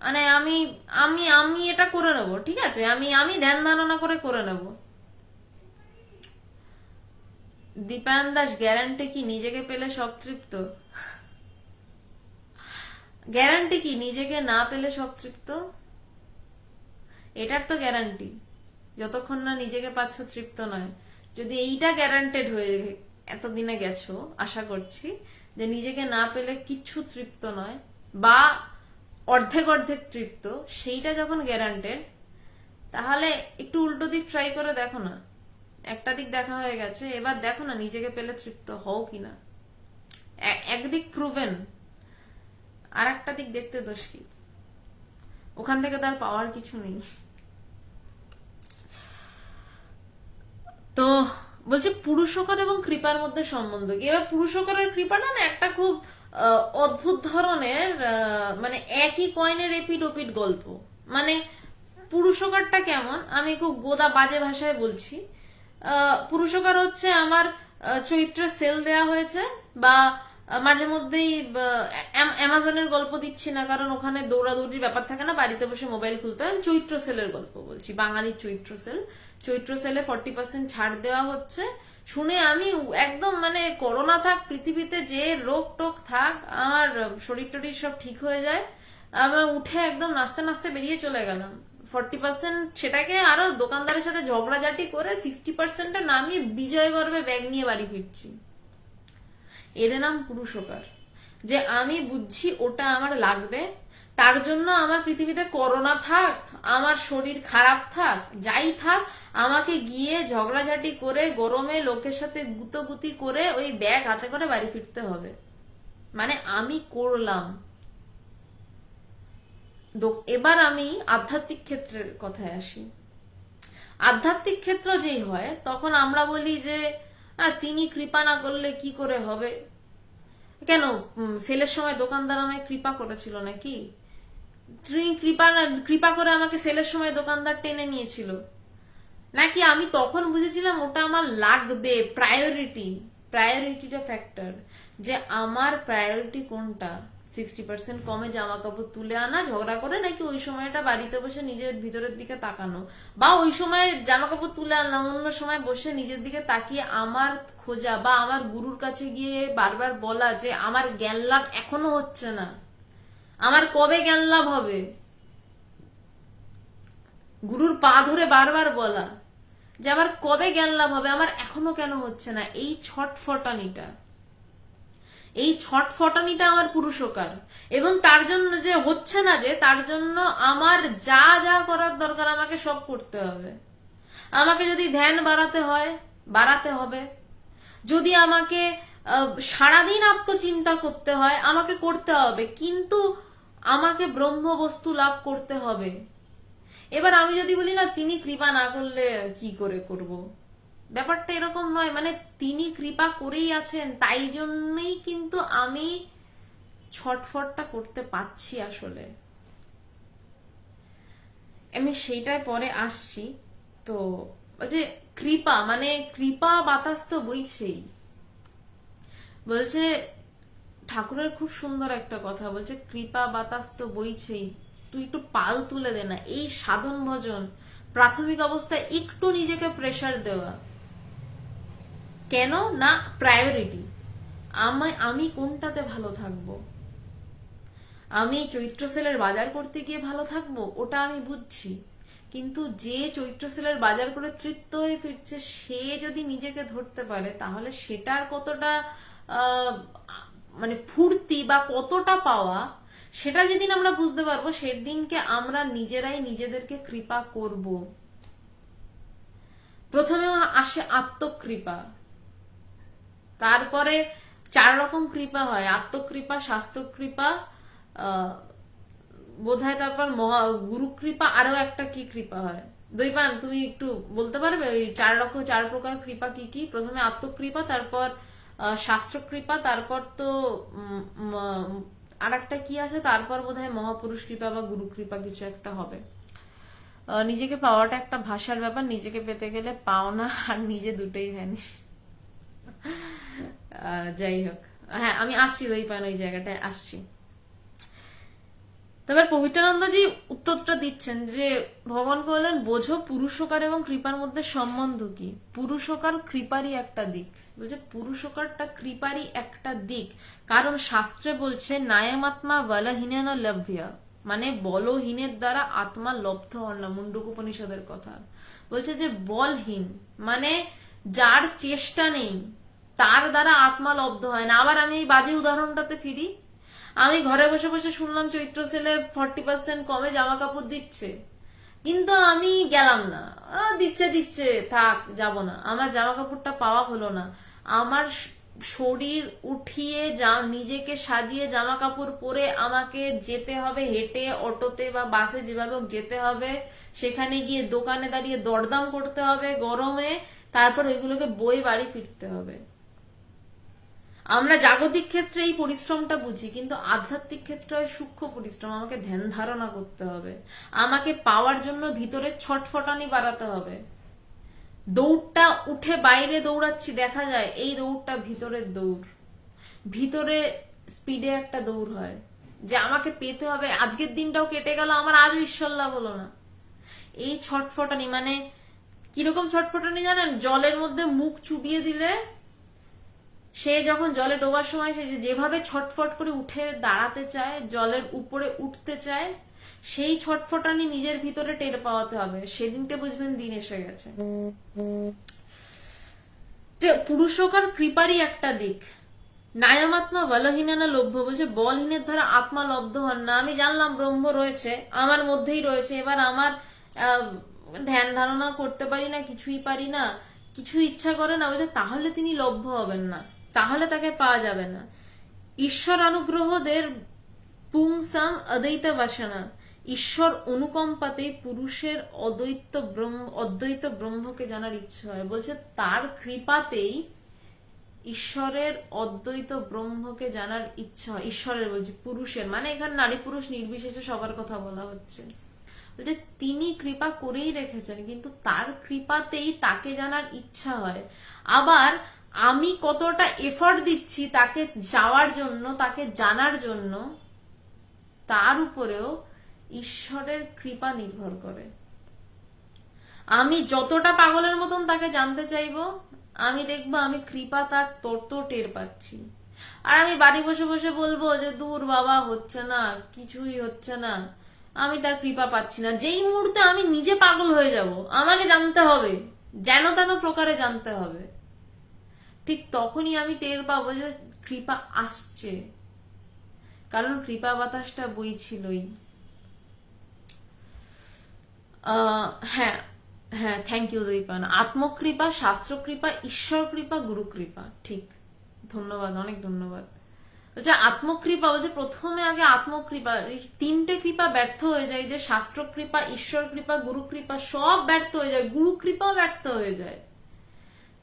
মানে আমি আমি আমি এটা করে নেব, ঠিক আছে, আমি আমি ধ্যান ধারণা করে নেব। দীপায়ন দাস, গ্যারান্টি কি নিজেকে পেলে সব তৃপ্ত? গ্যারান্টি কি নিজেকে না পেলে সব তৃপ্ত? এটার তো গ্যারান্টি যতক্ষণ না নিজেকে পাচ্ছ তৃপ্ত নয়। যদি এইটা গ্যারান্টেড হয়ে এতদিনে গেছো, আশা করছি যে নিজেকে না পেলে কিচ্ছু তৃপ্ত নয় বা অর্ধেক অর্ধেক তৃপ্ত, সেইটা যখন গ্যারান্টেড, তাহলে একটু উল্টো দিক ট্রাই করে দেখো না। একটা দিক দেখা হয়ে গেছে, এবার দেখো না নিজেকে পেলে তৃপ্ত হও কিনা। একদিক প্রুভেন, আর একটা দিক দেখতে দোষ কি? ওখান থেকে তার পাওয়ার কিছু নেই। তো বলছে পুরুষকার এবং কৃপার মধ্যে সম্বন্ধ কি। এবার পুরুষকার আর কৃপাটা না একটা খুব অদ্ভুত ধরনের, মানে একই কয়েনের এপিট ওপিট গল্প। মানে পুরুষকারটা কেমন, আমি খুব গোদা বাজে ভাষায় বলছি। পুরুষকার হচ্ছে আমার চরিত্রের সেল দেয়া হয়েছে, বা মাঝে মধ্যেই অ্যামাজনের গল্প দিচ্ছি না, কারণ ওখানে দৌড়াদৌড়ির ব্যাপার থাকে না, বাড়িতে বসে মোবাইল খুলতে হয়। আমি চরিত্র সেলের গল্প বলছি, বাঙালির চরিত্র সেল। চৈত্র সেলে 40% ছাড় দেওয়া হচ্ছে শুনে আমি একদম, মানে করোনা থাক পৃথিবীতে, যে রোগ টোক থাক, আমার শরীর টরীর সব ঠিক হয়ে যায়, আমার উঠে একদম নাচতে নাচতে বেরিয়ে চলে গেলাম। 40% সেটাকে আরো দোকানদারের সাথে ঝগড়াঝাটি করে 60%টা নামিয়ে বিজয় গর্বে ব্যাগ নিয়ে বাড়ি ফিরছি। এর নাম পুরুষকার, যে আমি বুঝছি ওটা আমার লাগবে, তার জন্য আমার পৃথিবীতে করোনা থাক, আমার শরীর খারাপ থাক, যাই থাক, আমাকে গিয়ে ঝগড়াঝাটি করে গরমে লোকের সাথে গুতোগুতি করে ওই ব্যাগ হাতে করে বাড়ি ফিরতে হবে। মানে আমি করলাম। এবার আমি আধ্যাত্মিক ক্ষেত্রের কথায় আসি। আধ্যাত্মিক ক্ষেত্র যেই হয়, তখন আমরা বলি যে তিনি কৃপা না করলে কি করে হবে, কেন সেলের সময় দোকানদার আমায় কৃপা করেছিল নাকি? তুমি কৃপা করে আমাকে সেলের সময় দোকানদার টেনে নিয়েছিল নাকি? আমি তখন বুঝেছিলাম ওটা আমার লাগবে, প্রায়োরিটিটা ফ্যাক্টর, যে আমার প্রায়োরিটি কোনটা, 60% কমে জামা কাপড় তুলে আনা ঝগড়া করে, নাকি ওই সময়টা বাড়িতে বসে নিজের ভিতরের দিকে তাকানো, বা ওই সময় জামা কাপড় তুলে আনলাম, অন্য সময় বসে নিজের দিকে তাকিয়ে আমার খোঁজা বা আমার গুরুর কাছে গিয়ে বারবার বলা যে আমার জ্ঞান লাভ এখনো হচ্ছে না, আমার কবে জ্ঞান লাভ হবে, গুরুর পা ধরে বারবার বলা যে আমার কবে জ্ঞান লাভ হবে, আমার এখনো কেন হচ্ছে না। এই ছটফটানিটা আমার পুরুষকার, এবং তার জন্য যে হচ্ছে না, যে তার জন্য আমার যা যা করার দরকার আমাকে সব করতে হবে। আমাকে যদি ধ্যান বাড়াতে হবে, যদি আমাকে সারাদিন আত্মচিন্তা করতে হয় আমাকে করতে হবে, কিন্তু আমাকে ব্রহ্ম বস্তু লাভ করতে হবে। এবার আমি যদি বলি না তিনি কৃপা না করলে কি করে করব, ব্যাপারটা এরকম নয়। মানে তিনি কৃপা করেই আছেন, তাই জন্যই কিন্তু আমি ছটফটটা করতে পাচ্ছি। আসলে আমি সেইটাই পরে আসছি। তো যে কৃপা, মানে কৃপা বাতাস তো বইছেই। বলছে ঠাকুরের খুব সুন্দর একটা কথা, বলছে কৃপা বাতাস তো বইছেই, তুই একটু পাল তুলে দে না। এই সাধন ভজন প্রাথমিক অবস্থায় একটু নিজেকে প্রেসার দেওয়া, কেন না প্রায়োরিটি, আমি কোনটাতে ভালো থাকবো। আমি চৈত্র সেলের বাজার করতে গিয়ে ভালো থাকবো, ওটা আমি বুঝছি, কিন্তু যে চৈত্র সেলের বাজার করে তৃপ্ত হয়ে ফিরছে, সে যদি নিজেকে ধরতে পারে, তাহলে সেটার কতটা মানে ফুর্তি বা কতটা পাওয়া, সেটা যেদিন আমরা বুঝতে পারবো, সেদিনকে আমরা নিজেরাই নিজেদেরকে কৃপা করব। প্রথমে আসে আত্মকৃপা, তারপরে 4 রকম কৃপা হয়, আত্মকৃপা, স্বাস্থ্যকৃপা, বোধহয় তারপর গুরু কৃপা, আরো একটা কি কৃপা হয়। দৈপান তুমি একটু বলতে পারবে ওই 4 প্রকার কৃপা কি কি? প্রথমে আত্মকৃপা, তারপর শাস্ত্র কৃপা, তারপর তো আর একটা কি আছে, তারপর বোধহয় মহাপুরুষ কৃপা বা গুরু কৃপা কিছু একটা হবে। নিজেকে পাওয়াটা একটা ভাষার ব্যাপার, নিজেকে পেতে গেলে পাওনা আর নিজে দুটোই ভ্যানিশ। যাই হোক, হ্যাঁ আমি আসছি দৈপান, ওই জায়গাটায় আসছি। তবে পবিত্রানন্দজি উত্তরটা দিচ্ছেন যে ভগবানকে বললেন বোঝো পুরুষকার এবং কৃপার মধ্যে সম্বন্ধ কি। পুরুষকার কৃপারই একটা দিক, বলছে পুরুষকারটা কৃপারই একটা দিক, কারণ শাস্ত্রে বলছে নায়ামাত্মা বলহীনা লভ্যা, মানে বলহীনের দ্বারা আত্মা লব্ধ হন না, মুন্ডক উপনিষদের কথা বলছে। যে বলহীন মানে যার চেষ্টা নেই, তার দ্বারা আত্মা লব্ধ হয় না। আবার আমি এই বাজে উদাহরণটাতে ফিরি, আমি ঘরে বসে বসে শুনলাম চৈত্র সেলে 40% কমে জামা কাপড় দিচ্ছে, কিন্তু আমি গেলাম না, দিচ্ছে থাক যাব না, আমার জামা কাপড়টা পাওয়া হলো না। আমার শরীর উঠিয়ে নিজেকে সাজিয়ে জামা কাপড় পরে আমাকে যেতে হবে, হেঁটে অটোতে বা বাসে যেভাবে যেতে হবে, সেখানে গিয়ে দোকানে দাঁড়িয়ে দরদাম করতে হবে গরমে, তারপর ওইগুলোকে বয়ে বাড়ি ফিরতে হবে। আমরা জাগতিক ক্ষেত্রে এই পরিশ্রমটা বুঝি, কিন্তু আধ্যাত্মিক ক্ষেত্রে হয় সূক্ষ্ম পরিশ্রম। আমাকে ধ্যান ধারণা করতে হবে, আমাকে পাওয়ার জন্য ভিতরে ছটফটানি বাড়াতে হবে। দৌড়টা উঠে বাইরে দৌড়াচ্ছি দেখা যায়, এই দৌড়টা ভিতরের দৌড়, ভিতরে স্পিডে একটা দৌড় হয়, যে আমাকে পেতে হবে। আজকের দিনটাও কেটে গেল, আমার আজও ঈশ্বর লাভ হলো না। এই ছটফটানি মানে কিরকম ছটফটানি জানেন? জলের মধ্যে মুখ চুবিয়ে দিলে সে যখন জলে ডোবার সময় সে যেভাবে ছটফট করে উঠে দাঁড়াতে চায়, জলের উপরে উঠতে চায়, সেই ছটফটানি নিজের ভিতরে টের পাওয়াতে হবে, সেদিনকে বুঝবেন দিন এসে গেছে। পুরুষকার কৃপারই একটা দিক। নায়ামাত্মা বলহীনা লভ্য, বলছে বলহীনের দ্বারা আত্মা লব্ধ হন না। আমি জানলাম ব্রহ্ম রয়েছে, আমার মধ্যেই রয়েছে, এবার আমার ধ্যান ধারণা করতে পারি না, কিছুই পারি না, কিছু ইচ্ছা করে না, বলছে তাহলে তিনি লভ্য হবেন না, তাহলে তাকে পাওয়া যাবে না। ঈশ্বর অনুগ্রহদের পুংসাম অদ্বৈত বাসনা, ঈশ্বর অনুকম্পাতে পুরুষের অদ্বৈত ব্রহ্মকে জানার ইচ্ছা হয়। বলছে তার কৃপাতেই ঈশ্বরের অদ্বৈত ব্রহ্মকে জানার ইচ্ছা হয়, ঈশ্বরের বলছি পুরুষের, মানে এখানে নারী পুরুষ নির্বিশেষে সবার কথা বলা হচ্ছে, বলছে তিনি কৃপা করেই রেখেছেন, কিন্তু তার কৃপাতেই তাকে জানার ইচ্ছা হয়। আবার আমি কতটা এফর্ট দিচ্ছি তাকে যাওয়ার জন্য, তাকে জানার জন্য, তার উপরেও ঈশ্বরের কৃপা নির্ভর করে। আমি যতটা পাগলের মতন তাকে জানতে চাইবো, আমি দেখবো আমি কৃপা তার তত টের পাচ্ছি। আর আমি বাড়ি বসে বসে বলবো যে দূর বাবা, হচ্ছে না, কিছুই হচ্ছে না, আমি তার কৃপা পাচ্ছি না। যেই মুহূর্তে আমি নিজে পাগল হয়ে যাব, আমাকে জানতে হবে, যেন তেন প্রকারে জানতে হবে, ঠিক তখনই আমি টের পাবো যে কৃপা আসছে, কারণ কৃপা বাতাসটা বইছিলই। হ্যাঁ হ্যাঁ, থ্যাংক ইউ দীপান। আত্মকৃপা, শাস্ত্র কৃপা, ঈশ্বর কৃপা, গুরু কৃপা, ঠিক, ধন্যবাদ, অনেক ধন্যবাদ। বলছে আত্মকৃপা, বলছে প্রথমে আগে আত্মকৃপা, তিনটে কৃপা ব্যর্থ হয়ে যায়, যে শাস্ত্র কৃপা, ঈশ্বর কৃপা, গুরু কৃপা, সব ব্যর্থ হয়ে যায়, গুরু কৃপাও ব্যর্থ হয়ে যায়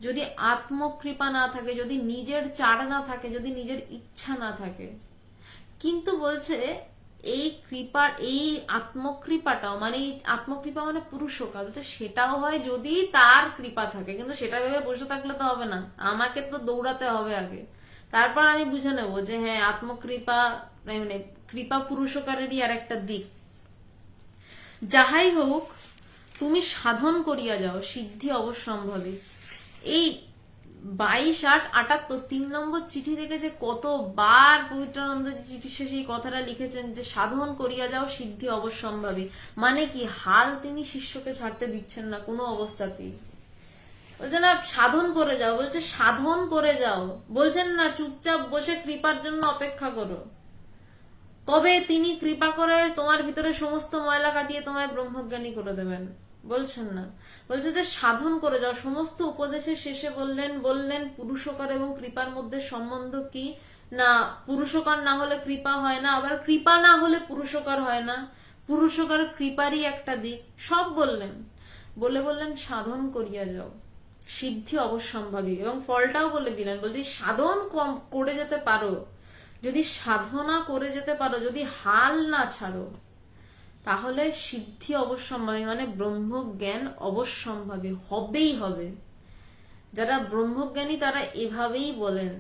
যদি আত্মকৃপা না থাকে, যদি নিজের চাড় না থাকে, যদি নিজের ইচ্ছা না থাকে। কিন্তু বলছে এই কৃপার, এই আত্মকৃপাটাও, মানে এই আত্মকৃপা মানে পুরুষকার, বলছে সেটাও হয় যদি তার কৃপা থাকে। কিন্তু সেটা ভেবে বসে থাকলে তো হবে না, আমাকে তো দৌড়াতে হবে আগে, তারপর আমি বুঝে নেবো যে হ্যাঁ আত্মকৃপা মানে কৃপা পুরুষকারেরই আর একটা দিক। যাহাই হোক, তুমি সাধন করিয়া যাও, সিদ্ধি অবশ্যম্ভাবী। এই 22/8/78 3 নম্বর চিঠি থেকে যে কতবার পবিত্রানন্দ চিঠি শেষে এই কথাটা লিখেছেন যে সাধন করিয়া যাও, সিদ্ধি অবশ্যম্ভাবী। মানে কি, হাল তিনি শিষ্যকে ছাড়তে দিচ্ছেন না কোনো অবস্থাতেই। বলছে না সাধন করে যাও, বলছে সাধন করে যাও, বলছেন না চুপচাপ বসে কৃপার জন্য অপেক্ষা করো, তবে তিনি কৃপা করে তোমার ভিতরে সমস্ত ময়লা কাটিয়ে তোমায় ব্রহ্মজ্ঞানী করে দেবেন, বলছেন না। বলছে যে সাধন করে যাও। সমস্ত উপদেশের শেষে বললেন পুরুষকার এবং কৃপার মধ্যে সম্বন্ধ কি না, পুরুষকার না হলে কৃপা হয় না, আবার কৃপা না হলে পুরুষকার হয় না, পুরুষকার কৃপারই একটা দিক, সব বললেন। বললেন সাধন করিয়া যাও, সিদ্ধি অবশ্যম্ভাবী, এবং ফলটাও বলে দিলেন। বলছি সাধন করে যেতে পারো, যদি সাধনা করে যেতে পারো, যদি হাল না ছাড়ো, তাহলে সিদ্ধি অবশ্যম্ভাবী, মানে ব্রহ্মজ্ঞান অবশ্যম্ভাবী হবেই হবে। যারা ব্রহ্মজ্ঞানী তারা এভাবেই বলেন।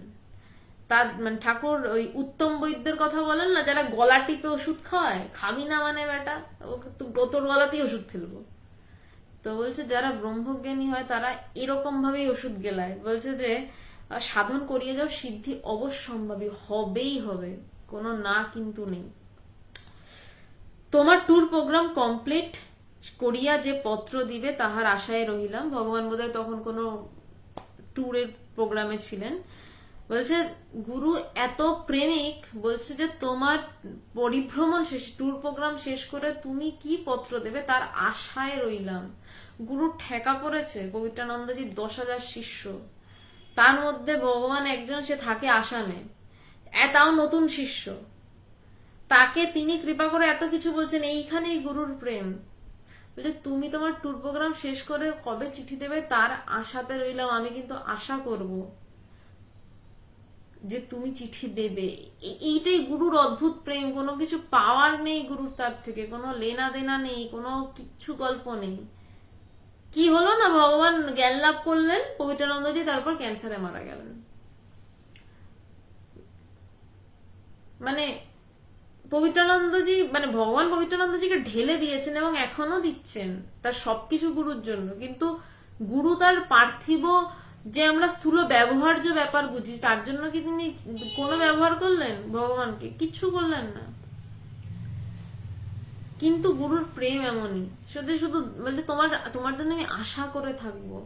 তার মানে ঠাকুর ওই উত্তম বৈদ্যের কথা বলেন না, যারা গলা টিপে ওষুধ খাওয়ায়, খাবি না মানে বেটা, তোর গলাতেই ওষুধ ফেলবো। তো বলছে যারা ব্রহ্মজ্ঞানী হয় তারা এরকম ভাবেই ওষুধ গেলায়। বলছে যে সাধন করিয়ে যাও, সিদ্ধি অবশ্যম্ভাবী হবেই হবে, কোনো না কিন্তু নেই। তোমার ট্যুর প্রোগ্রাম কমপ্লিট করিয়া যে পত্র দিবে তাহার আশায় রহিলাম। ভগবান বোধহয় তখন কোনো ট্যুরের প্রোগ্রামে ছিলেন। বলছে গুরু এত প্রেমিক, বলছে যে তোমার পরিভ্রমণ শেষ, ট্যুর প্রোগ্রাম শেষ করে তুমি কি পত্র দেবে তার আশায় রইলাম। গুরু ঠেকা পড়েছে, পবিত্রানন্দজি 10,000 শিষ্য, তার মধ্যে ভগবান একজন, সে থাকে আসামে, তাও নতুন শিষ্য, তাকে তিনি কৃপা করে এত কিছু বলছেন। এইখানেই গুরুর প্রেম। বলছে তুমি তোমার ট্যুর প্রোগ্রাম শেষ করে কবে চিঠি দেবে তার আশাতে রইলাম, আমি কিন্তু আশা করব যে তুমি চিঠি দেবে। এইটাই গুরুর অদ্ভুত প্রেম, কোনো কিছু পাওয়ার নেই গুরুর, তার থেকে কোনো লেনা দেনা নেই, কোনো কিছু গল্প নেই। কি হলো না, ভগবান জ্ঞান লাভ করলেন পবিত্রানন্দজি, তারপর ক্যান্সারে মারা গেলেন। মানে পবিত্রানন্দজি, মানে ভগবান পবিত্রানন্দজিকে ঢেলে দিয়েছেন এবং এখনো দিচ্ছেন তার সবকিছু গুরুর জন্য। কিন্তু গুরু তার পার্থিব যে আমরা স্থূল ব্যবহার্য ব্যাপার বুঝি, তার জন্য কি তিনি কোনো ব্যবহার করলেন ভগবানকে? কিচ্ছু করলেন না। কিন্তু গুরুর প্রেম এমনই, শুধু শুধু বলতে তোমার জন্য আমি আশা করে থাকবো।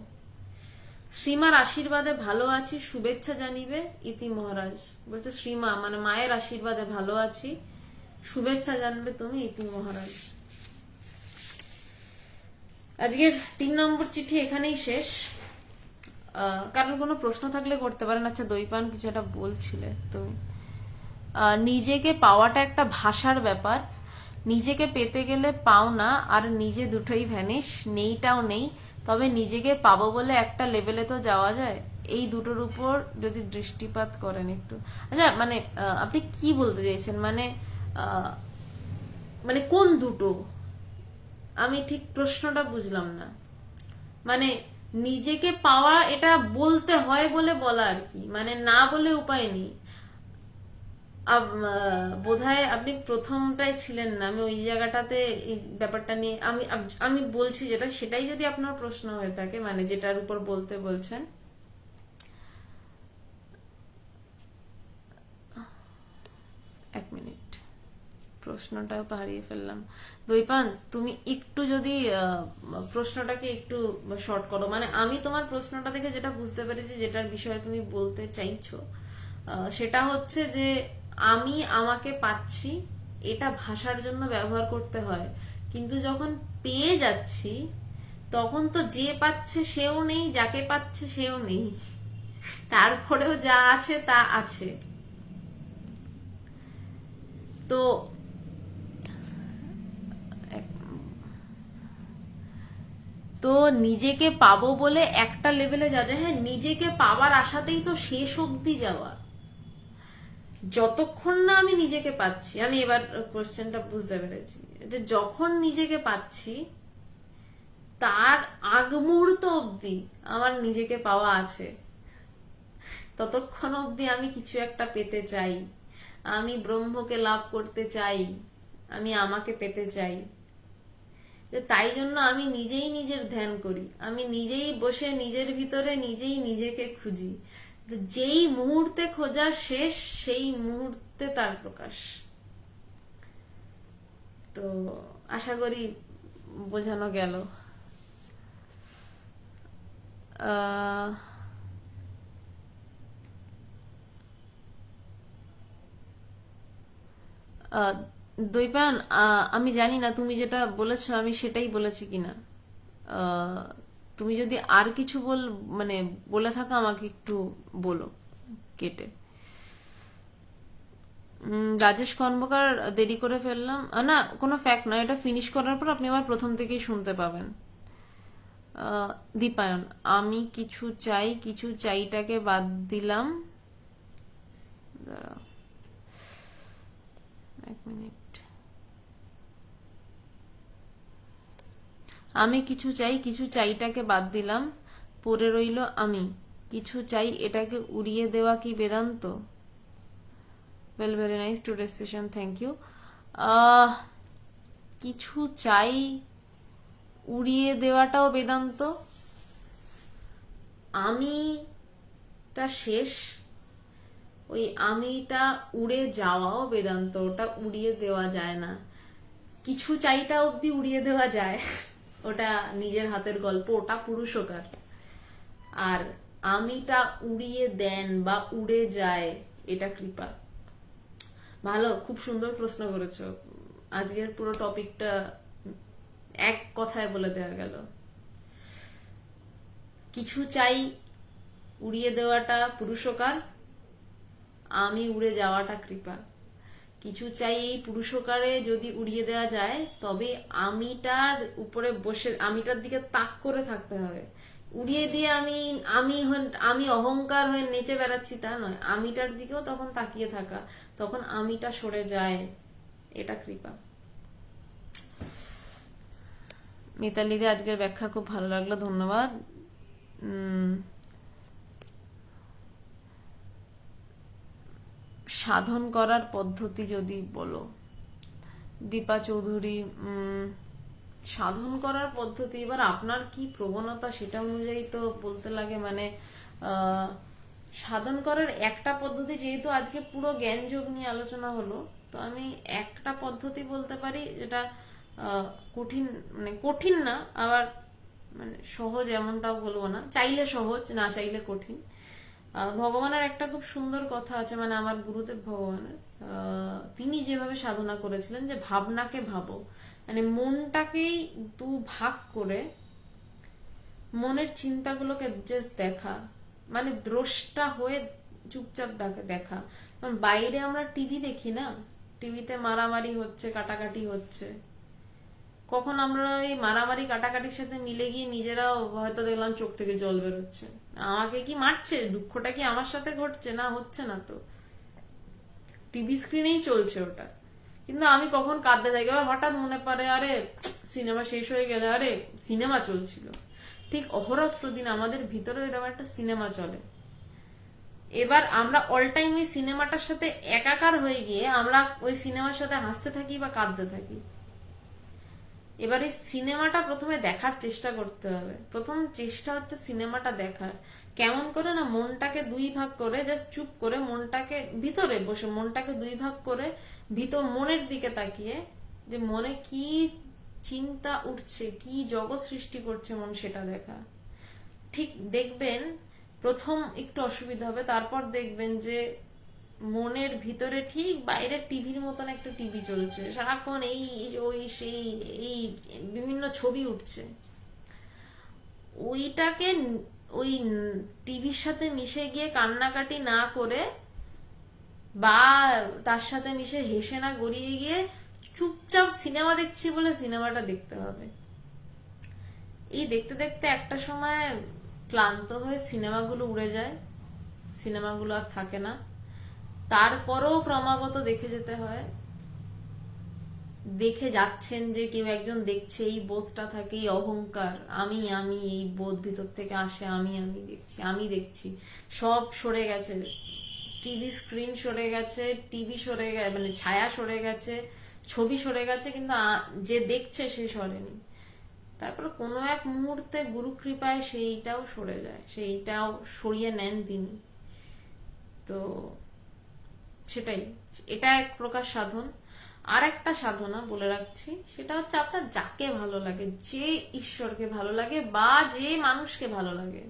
শ্রীমার আশীর্বাদে ভালো আছি, শুভেচ্ছা জানিবে ইতি মহারাজ। বলছে শ্রীমা মানে মায়ের আশীর্বাদে ভালো আছি, শুভেচ্ছা জানবে তুমি ইতি মহারাজ। আজকের 3 নম্বর চিঠি এখানেই শেষ। কারণ কোনো প্রশ্ন থাকলে করতে পারেন। আচ্ছা দইপান কিছু একটা বলছিলে তুমি। নিজেকে পাওয়াটা একটা ভাষার ব্যাপার, নিজেকে পেতে গেলে পাও না আর নিজে দুটোই ভ্যানিশ, নেইটাও নেই, তবে নিজেকে পাবো বলে একটা লেভেলে তো যাওয়া যায়। এই দুটোর উপর যদি দৃষ্টিপাত করেন একটু। আচ্ছা, মানে আপনি কি বলতে চাইছেন, মানে মানে কোন দুটো? আমি ঠিক প্রশ্নটা বুঝলাম না। মানে নিজেকে পাওয়া এটা বলতে হয় বলে বলা আর কি, মানে না বলে উপায় নেই। বোধহয় আপনি প্রথমটাই ছিলেন না, আমি ওই জায়গাটাতে এই ব্যাপারটা নিয়ে আমি আমি বলছি যেটা, সেটাই যদি আপনার প্রশ্ন হয়ে থাকে, মানে যেটার উপর বলতে বলছেন। এক মিনিট, প্রশ্নটাও তো হারিয়ে ফেললাম। দৈপান, তুমি একটু যদি প্রশ্নটাকে একটু শর্ট করো, মানে আমি তোমার প্রশ্নটা থেকে যেটা বুঝতে পেরেছি, যেটার বিষয়ে তুমি বলতে চাইছো, সেটা হচ্ছে যে আমি আমাকে পাচ্ছি, এটা ভাষার জন্য ব্যবহার করতে হয়, কিন্তু যখন পেয়ে যাচ্ছি তখন তো যে পাচ্ছে সেও নেই, যাকে পাচ্ছে সেও নেই, তারপরেও যা আছে তা আছে। তো তো নিজেকে পাবো বলে একটা লেভেলে যাওয়া যায়, হ্যাঁ, নিজেকে পাওয়ার আশাতেই তো শেষ অবধি যাওয়া। যতক্ষণ না আমি নিজেকে পাচ্ছি, আমি এবার কোশ্চেনটা বুঝতে পেরেছি, যে যখন নিজেকে পাচ্ছি তার আগ মুহূর্ত অব্দি আমার নিজেকে পাওয়া আছে, ততক্ষণ অব্দি আমি কিছু একটা পেতে চাই, আমি ব্রহ্মকে লাভ করতে চাই, আমি আমাকে পেতে চাই। তাই জন্য আমি নিজেই নিজের ধ্যান করি, আমি নিজেই বসে নিজের ভিতরে নিজেই নিজেকে খুঁজি। যেই মুহূর্তে খোঁজা শেষ, সেই মুহূর্তে তার প্রকাশ। তো আশা করি বোঝানো গেল। আহ দৈপায়ন, আমি জানি না তুমি যেটা বলেছো আমি সেটাই বলেছি কিনা। তুমি যদি আর কিছু মানে বলে থাকো আমাকে একটু বলো কেটে। রাজেশ কর্মকার, দেরি করে ফেললাম না, কোনো ফ্যাক্ট নয়, এটা ফিনিশ করার পর আপনি আবার প্রথম থেকেই শুনতে পাবেন। দীপায়ন, আমি কিছু চাই, কিছু চাইটাকে বাদ দিলাম। দাঁড়াও এক মিনিট। আমি কিছু চাই, কিছু চাইটাকে বাদ দিলাম, পড়ে রইল আমি কিছু চাই, এটাকে উড়িয়ে দেওয়া কি Vedanta? Well, very nice today session, thank you. কিছু চাই উড়িয়ে দেওয়াটাও বেদান্ত, আমিটা শেষ, ওই আমিটা উড়ে যাওয়াও বেদান্ত, ওটা উড়িয়ে দেওয়া যায় না। কিছু চাইটা অব্দি উড়িয়ে দেওয়া যায়, ওটা নিজের হাতের গল্প, ওটা পুরুষকার। আর আমিটা উড়িয়ে দেন বা উড়ে যায়, এটা কৃপা। ভালো, খুব সুন্দর প্রশ্ন করেছো। আজকের পুরো টপিকটা এক কথায় বলে দেওয়া গেল। কিছু চাই উড়িয়ে দেওয়াটা পুরুষকার, আমি উড়ে যাওয়াটা কৃপা। কিছু চাই এই পুরুষকারে যদি উড়িয়ে দেওয়া যায়, তবে আমিটার উপরে বসে আমিটার দিকে তাক করে থাকতে হবে। উড়িয়ে দিয়ে আমি অহংকার হয়ে নেচে বেড়াচ্ছি তা নয়, আমিটার দিকেও তখন তাকিয়ে থাকা, তখন আমিটা সরে যায়, এটা কৃপা। মিতালিদি, আজকের ব্যাখ্যা খুব ভালো লাগলো, ধন্যবাদ। সাধন করার পদ্ধতি যদি বলো, দীপা চৌধুরী, সাধন করার পদ্ধতি এবার আপনার কি প্রবণতা সেটা অনুযায়ী তো বলতে লাগে, মানে সাধন করার একটা পদ্ধতি, যেহেতু আজকে পুরো জ্ঞান যোগ নিয়ে আলোচনা হলো, তো আমি একটা পদ্ধতি বলতে পারি, যেটা কঠিন, মানে কঠিন না আবার মানে সহজ এমনটাও বলবো না, চাইলে সহজ না চাইলে কঠিন। ভগবানের একটা খুব সুন্দর কথা আছে, মানে আমার গুরুদেব ভগবানের, তিনি যেভাবে সাধনা করেছিলেন, যে ভাবনাকে ভাবো, মানে মনটাকেই দু ভাগ করে মনের চিন্তাগুলোকে জাস্ট দেখা, মানে দ্রষ্টা হয়ে চুপচাপ দেখা। বাইরে আমরা টিভি দেখি না, টিভিতে মারামারি হচ্ছে, কাটাকাটি হচ্ছে, কখন আমরা এই মারামারি কাটাকাটির সাথে মিলে গিয়ে নিজেরাও হয়তো দেখলাম চোখ থেকে জল বেরোচ্ছে, আমাকে কি মারছে, দুঃখটা কি আমার সাথে ঘটছে, না হচ্ছে না তো, টিভি স্ক্রিনেই চলছে ওটা, কিন্তু আমি কখন কাঁদতে থাকি, আবার হঠাৎ মনে পড়ে আরে সিনেমা শেষ হয়ে গেলে আরে সিনেমা চলছিল। ঠিক অহরাত্র দিন আমাদের ভিতরে এরকম একটা সিনেমা চলে, এবার আমরা অল টাইম ওই সিনেমাটার সাথে একাকার হয়ে গিয়ে আমরা ওই সিনেমার সাথে হাসতে থাকি বা কাঁদতে থাকি। এবার এই সিনেমাটা প্রথমে দেখার চেষ্টা করতে হবে, প্রথম চেষ্টা হচ্ছে সিনেমাটা দেখার, কেমন করে না মনটাকে দুই ভাগ করে, জাস্ট চুপ করে মনটাকে ভিতরে বসে মনটাকে দুই ভাগ করে ভিতর মনের দিকে তাকিয়ে যে মনে কি চিন্তা উঠছে, কি জগৎ সৃষ্টি করছে মন, সেটা দেখা। ঠিক দেখবেন প্রথম একটু অসুবিধা হবে, তারপর দেখবেন যে মনের ভিতরে ঠিক বাইরে টিভির মতন একটা টিভি চলছে, সারাক্ষণ এই ওই সেই এই বিভিন্ন ছবি উঠছে, ওইটাকে ওই টিভির সাথে মিশে গিয়ে কান্নাকাটি না করে বা তার সাথে মিশে হেসে না গড়িয়ে গিয়ে চুপচাপ সিনেমা দেখছি বলে সিনেমাটা দেখতে হবে। এই দেখতে দেখতে একটা সময় ক্লান্ত হয়ে সিনেমাগুলো উড়ে যায়, সিনেমাগুলো আর থাকে না, তারপরেও ক্রমাগত দেখে যেতে হয়, দেখে যাচ্ছেন যে কেউ একজন দেখছে, এই বোধটা থাকে, এই অহংকার, আমি আমি এই বোধ ভিতর থেকে আসে, আমি আমি দেখছি, আমি দেখছি, সব সরে গেছে, টিভি স্ক্রিন সরে গেছে, টিভি সরে গেছে, মানে ছায়া সরে গেছে, ছবি সরে গেছে, কিন্তু যে দেখছে সে সরেনি। তারপর কোনো এক মুহূর্তে গুরু কৃপায় সেইটাও সরে যায়, সেইটাও সরিয়ে নেন তিনি। তো সেটাই, এটা এক প্রকার সাধন। আর একটা সাধনা বলে রাখছি, সেটা হচ্ছে আপনার যাকে ভালো লাগে, যে ঈশ্বরকে ভালো লাগে বা যে মানুষকে ভালো লাগে,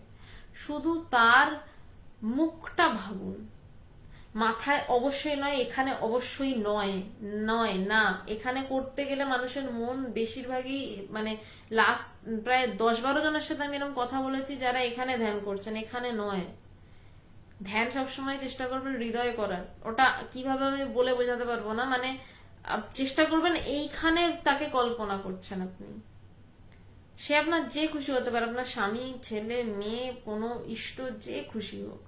শুধু তার মুখটা ভাবুন, মাথায় অবশ্যই নয়, এখানে অবশ্যই নয়, নয় না, এখানে করতে গেলে মানুষের মন বেশিরভাগই মানে লাস্ট প্রায় 10-12 জনের সাথে আমি এরকম কথা বলেছি যারা এখানে ধ্যান করছেন, এখানে নয়। ধ্যান সবসময় চেষ্টা করবেন হৃদয়ে করার, ওটা কিভাবে আমি বলে বোঝাতে পারবো না, মানে চেষ্টা করবেন এইখানে তাকে কল্পনা করছেন আপনি, সে আপনার যে খুশি হতে পারে, আপনার স্বামী, ছেলে, মেয়ে, কোনো ইষ্ট, যে খুশি হোক,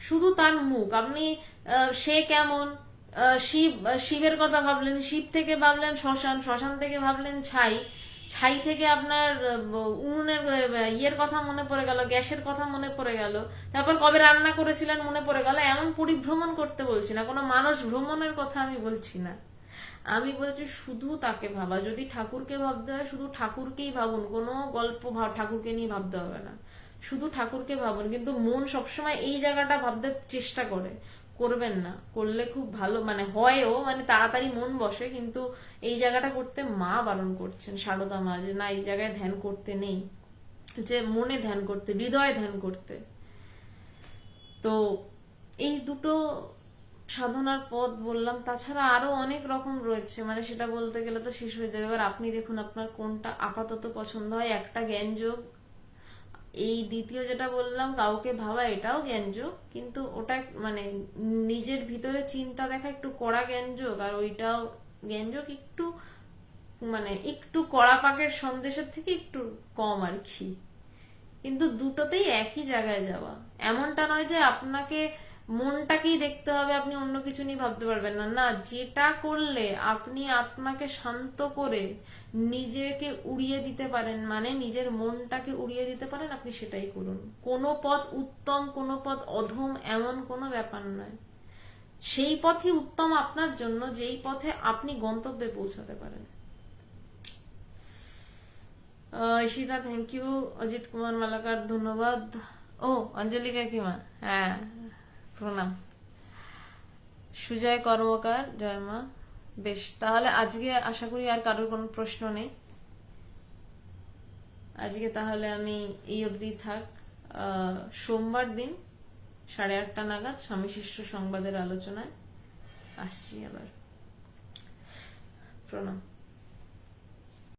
শুধু তার মুখ আপনি সে কেমন, শিবের কথা ভাবলেন, শিব থেকে ভাবলেন শ্মশান, শ্মশান থেকে ভাবলেন ছাই, ছাই থেকে আপনার উনুনের ইয়ের কথা মনে পড়ে গেল, গ্যাসের কথা মনে পড়ে গেল, তারপর কবে রান্না করেছিলেন মনে পড়ে গেল। এমন পরিভ্রমণ করতে বলছি না, কোনো মানুষ ভ্রমণের কথা আমি বলছি না, আমি বলছি শুধু তাকে ভাবা। যদি ঠাকুরকে ভাবতে হয় শুধু ঠাকুরকেই ভাবুন, কোনো গল্প ঠাকুরকে নিয়ে ভাবতে হবে না, শুধু ঠাকুরকে ভাবুন। কিন্তু মন সবসময় এই জায়গাটা ভাবতে চেষ্টা করে, করবেন না, করলে খুব ভালো মানে হয়ও, মানে তাড়াতাড়ি মন বসে, কিন্তু এই জায়গাটা করতে মা বারণ করছেন, সারদা মা, যে না এই জায়গায় ধ্যান করতে নেই, যে মনে ধ্যান করতে, হৃদয়ে ধ্যান করতে। তো এই দুটো সাধনার পথ বললাম, তাছাড়া আরো অনেক রকম রয়েছে, মানে সেটা বলতে গেলে তো শেষ হয়ে যাবে। এবার আপনি দেখুন আপনার কোনটা আপাতত পছন্দ হয়। একটা জ্ঞানযোগ, এই দ্বিতীয় যেটা বললাম কাউকে ভাবা, এটাও জ্ঞানযোগ, কিন্তু ওটা মানে নিজের ভিতরে চিন্তা দেখা একটু কড়া জ্ঞানযোগ, আর ওইটাও জ্ঞানযোগ একটু মানে একটু কড়া পাকের সন্দেশের থেকে একটু কম আর কি, কিন্তু দুটোতেই একই জায়গায় যাওয়া। এমনটা নয় যে আপনাকে মনটাকেই দেখতে হবে, আপনি অন্য কিছু নিয়ে ভাবতে পারবেন না, না, যেটা করলে আপনি আপনাকে শান্ত করে নিজেকে উড়িয়ে দিতে পারেন, মানে নিজের মনটাকে উড়িয়ে দিতে পারেন, আপনি সেটাই করুন। কোনো পথ উত্তম, কোনো পথ অধম, এমন কোনো ব্যাপার নয়, সেই পথই উত্তম আপনার জন্য, যেই পথে আপনি গন্তব্যে পৌঁছাতে পারেন। ঈশিতা থ্যাংক ইউ, অজিত কুমার মালাকার ধন্যবাদ, ও অঞ্জলি কাকিমা হ্যাঁ প্রণাম, সুজয় কর্মকার জয় মা। বেশ, তাহলে আজকে আশা করি আর কারোর কোনো প্রশ্ন নেই, আজকে তাহলে আমি এই অবধি থাক। সোমবার দিন 8:30 নাগাদ স্বামী শিষ্য সংবাদের আলোচনায় আসছি আবার। প্রণাম।